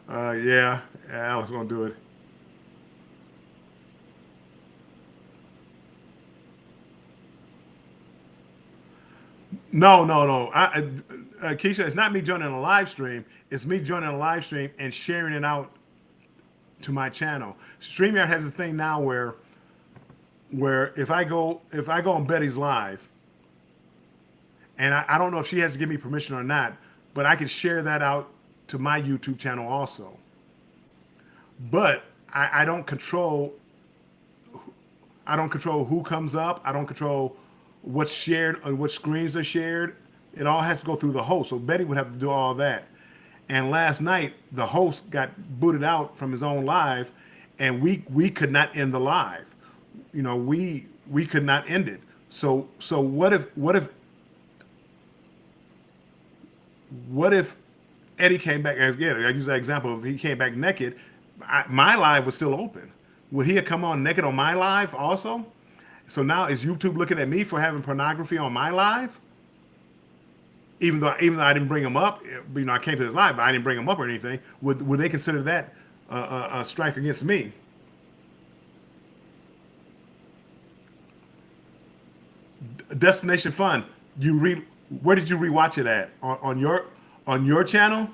Yeah, Alex gonna do it. No, no, no. Keisha, it's not me joining a live stream. It's me joining a live stream and sharing it out to my channel. StreamYard has a thing now where if I go on Betty's live, and I don't know if she has to give me permission or not, but I can share that out to my YouTube channel also. But I don't control who comes up. I don't control what's shared or what screens are shared. It all has to go through the host. So Betty would have to do all that. And last night, the host got booted out from his own live, and we could not end the live. We could not end it. So what if Eddie came back? Again, I use that example. If he came back naked, my live was still open. Would he have come on naked on my live also? So now is YouTube looking at me for having pornography on my live? Even though I didn't bring him up, I came to his live, but I didn't bring him up or anything. Would they consider that a strike against me? Destination Fun. Where did you rewatch it at? On your channel?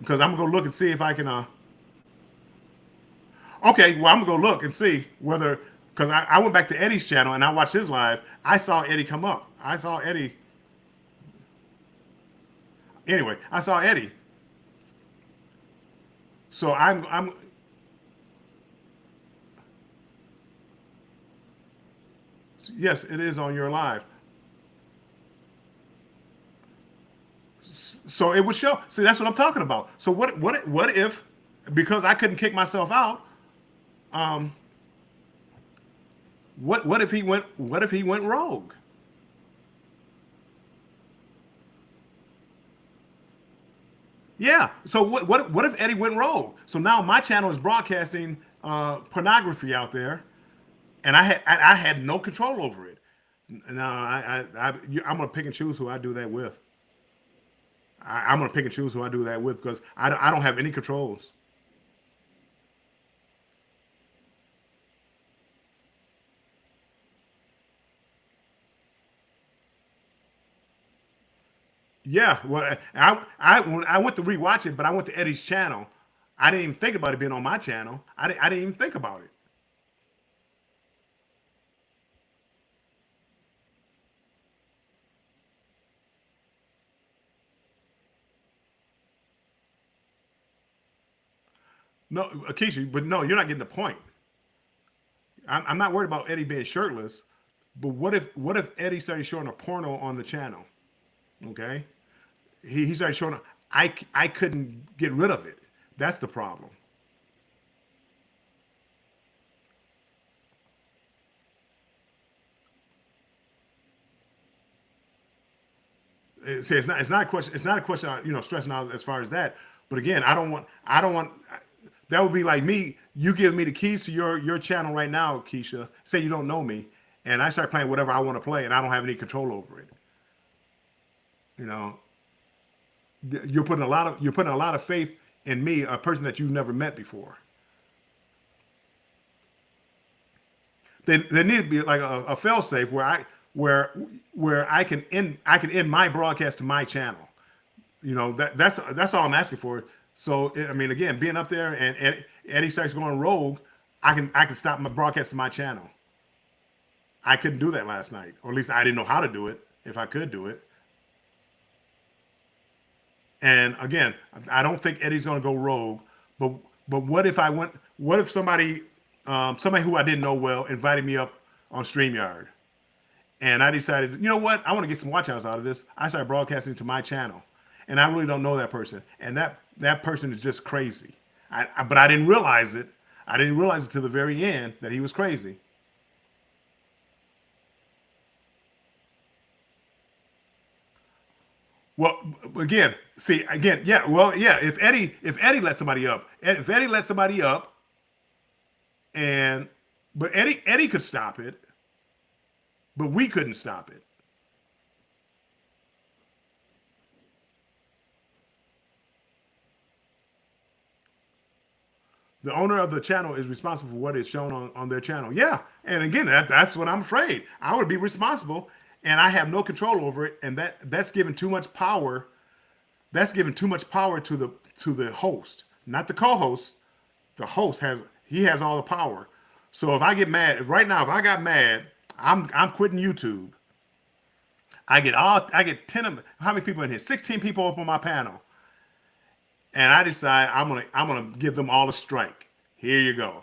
Because I'm gonna go look and see if I can. Okay, well I'm gonna go look and see whether because I went back to Eddie's channel and I watched his live. I saw Eddie come up. I saw Eddie. Anyway, I saw Eddie. So I'm yes, it is on your live. So it would show. See, that's what I'm talking about. So what if because I couldn't kick myself out? Um, what if he went rogue? Yeah. So what if Eddie went rogue? So now my channel is broadcasting pornography out there, and I had no control over it. No, I'm gonna pick and choose who I do that with. I'm gonna pick and choose who I do that with because I don't have any controls. Yeah, well, when I went to rewatch it, but I went to Eddie's channel. I didn't even think about it being on my channel. I didn't even think about it. No, Akeisha, but no, you're not getting the point. I'm not worried about Eddie being shirtless, but what if Eddie started showing a porno on the channel? Okay, he started showing. I couldn't get rid of it. That's the problem. It's not a question. It's not a question. Stressing out as far as that. But again, I don't want. That would be like me. You give me the keys to your channel right now, Keisha. Say you don't know me, and I start playing whatever I want to play, and I don't have any control over it. You know, you're putting a lot of faith in me, a person that you've never met before. There need to be like a fail safe where where I can end my broadcast to my channel. That's all I'm asking for. So I mean, again, being up there and Eddie starts going rogue, I can stop my broadcast to my channel. I couldn't do that last night, or at least I didn't know how to do it. If I could do it, and again, I don't think Eddie's going to go rogue. But what if I went? What if somebody who I didn't know well invited me up on Streamyard, and I decided, you know what, I want to get some watch hours out of this. I started broadcasting to my channel, and I really don't know that person, and that person is just crazy. But I didn't realize it. I didn't realize it till the very end that he was crazy. Well, again, see, again, yeah, well, yeah. If Eddie let somebody up, if Eddie let somebody up, and but Eddie could stop it, but we couldn't stop it. The owner of the channel is responsible for what is shown on their channel. Yeah. And again, that's what I'm afraid. I would be responsible and I have no control over it. And that's given too much power. That's given too much power to the host, not the co-host. The host has all the power. So if I get mad, right now, if I got mad, I'm quitting YouTube. I get 10 of how many people in here? 16 people up on my panel. And I decide I'm gonna give them all a strike. Here you go.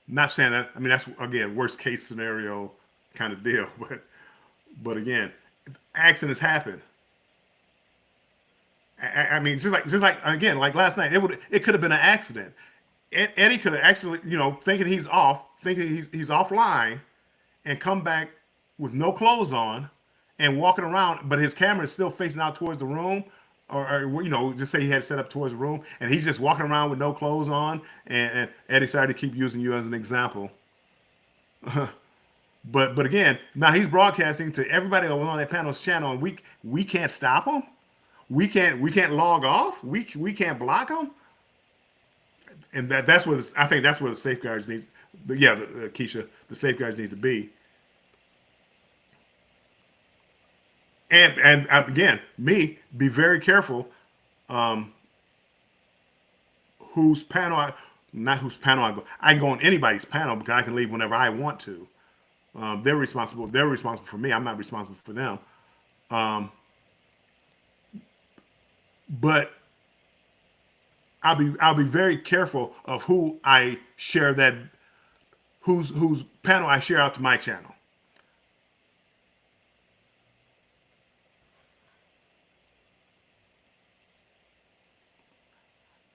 Not saying that. I mean, that's again worst case scenario kind of deal. But again, accidents happen. I mean, just like again, like last night, it could have been an accident. Eddie could have actually, thinking he's off, thinking he's offline, and come back with no clothes on and walking around, but his camera is still facing out towards the room, or just say he had it set up towards the room, and he's just walking around with no clothes on, and Eddie decided to keep using you as an example. But again, now he's broadcasting to everybody on that panel's channel, and we can't stop him. We can't log off. We can't block him. And that's where I think that's where the safeguards need. Yeah, Keisha, the safeguards need to be. And again, be very careful. Whose panel not whose panel I go. I can go on anybody's panel because I can leave whenever I want to. They're responsible. They're responsible for me. I'm not responsible for them. But I'll be very careful of who I share whose panel I share out to my channel.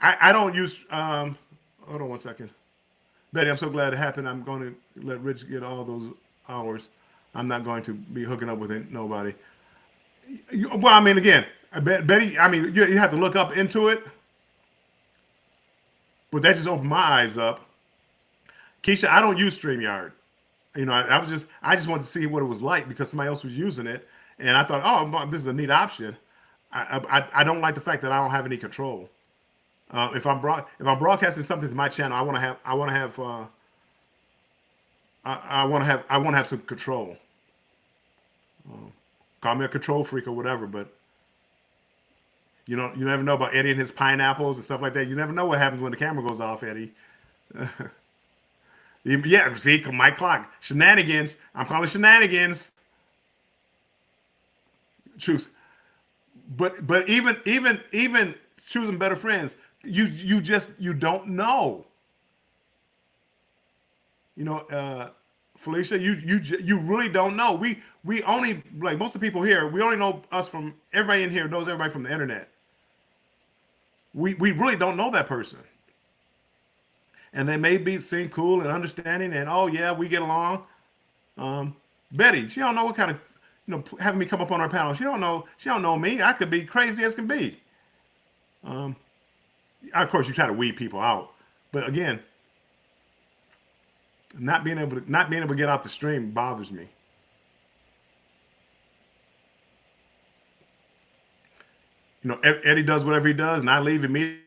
I don't use hold on one second. Betty, I'm so glad it happened. I'm going to let Rich get all those hours. I'm not going to be hooking up with nobody. Well, I mean, again, Betty, I mean, you have to look up into it, but that just opened my eyes up. Keisha, I don't use StreamYard. I just wanted to see what it was like because somebody else was using it, and I thought, oh, this is a neat option. I don't like the fact that I don't have any control. If I'm broadcasting something to my channel, I want to have some control. Call me a control freak or whatever, but you never know about Eddie and his pineapples and stuff like that. You never know what happens when the camera goes off, Eddie. Yeah, see, my clock shenanigans. I'm calling shenanigans. Truth, but even choosing better friends, you don't know. Felicia, you really don't know. We only, like most of the people here, we only know us from everybody in here knows everybody from the internet. We really don't know that person, and they may seem cool and understanding, and oh yeah, we get along. Betty, she don't know what kind of having me come up on her panel. She don't know me. I could be crazy as can be. Of course, you try to weed people out, but again, not being able to get out the stream bothers me. Eddie does whatever he does, and I leave immediately.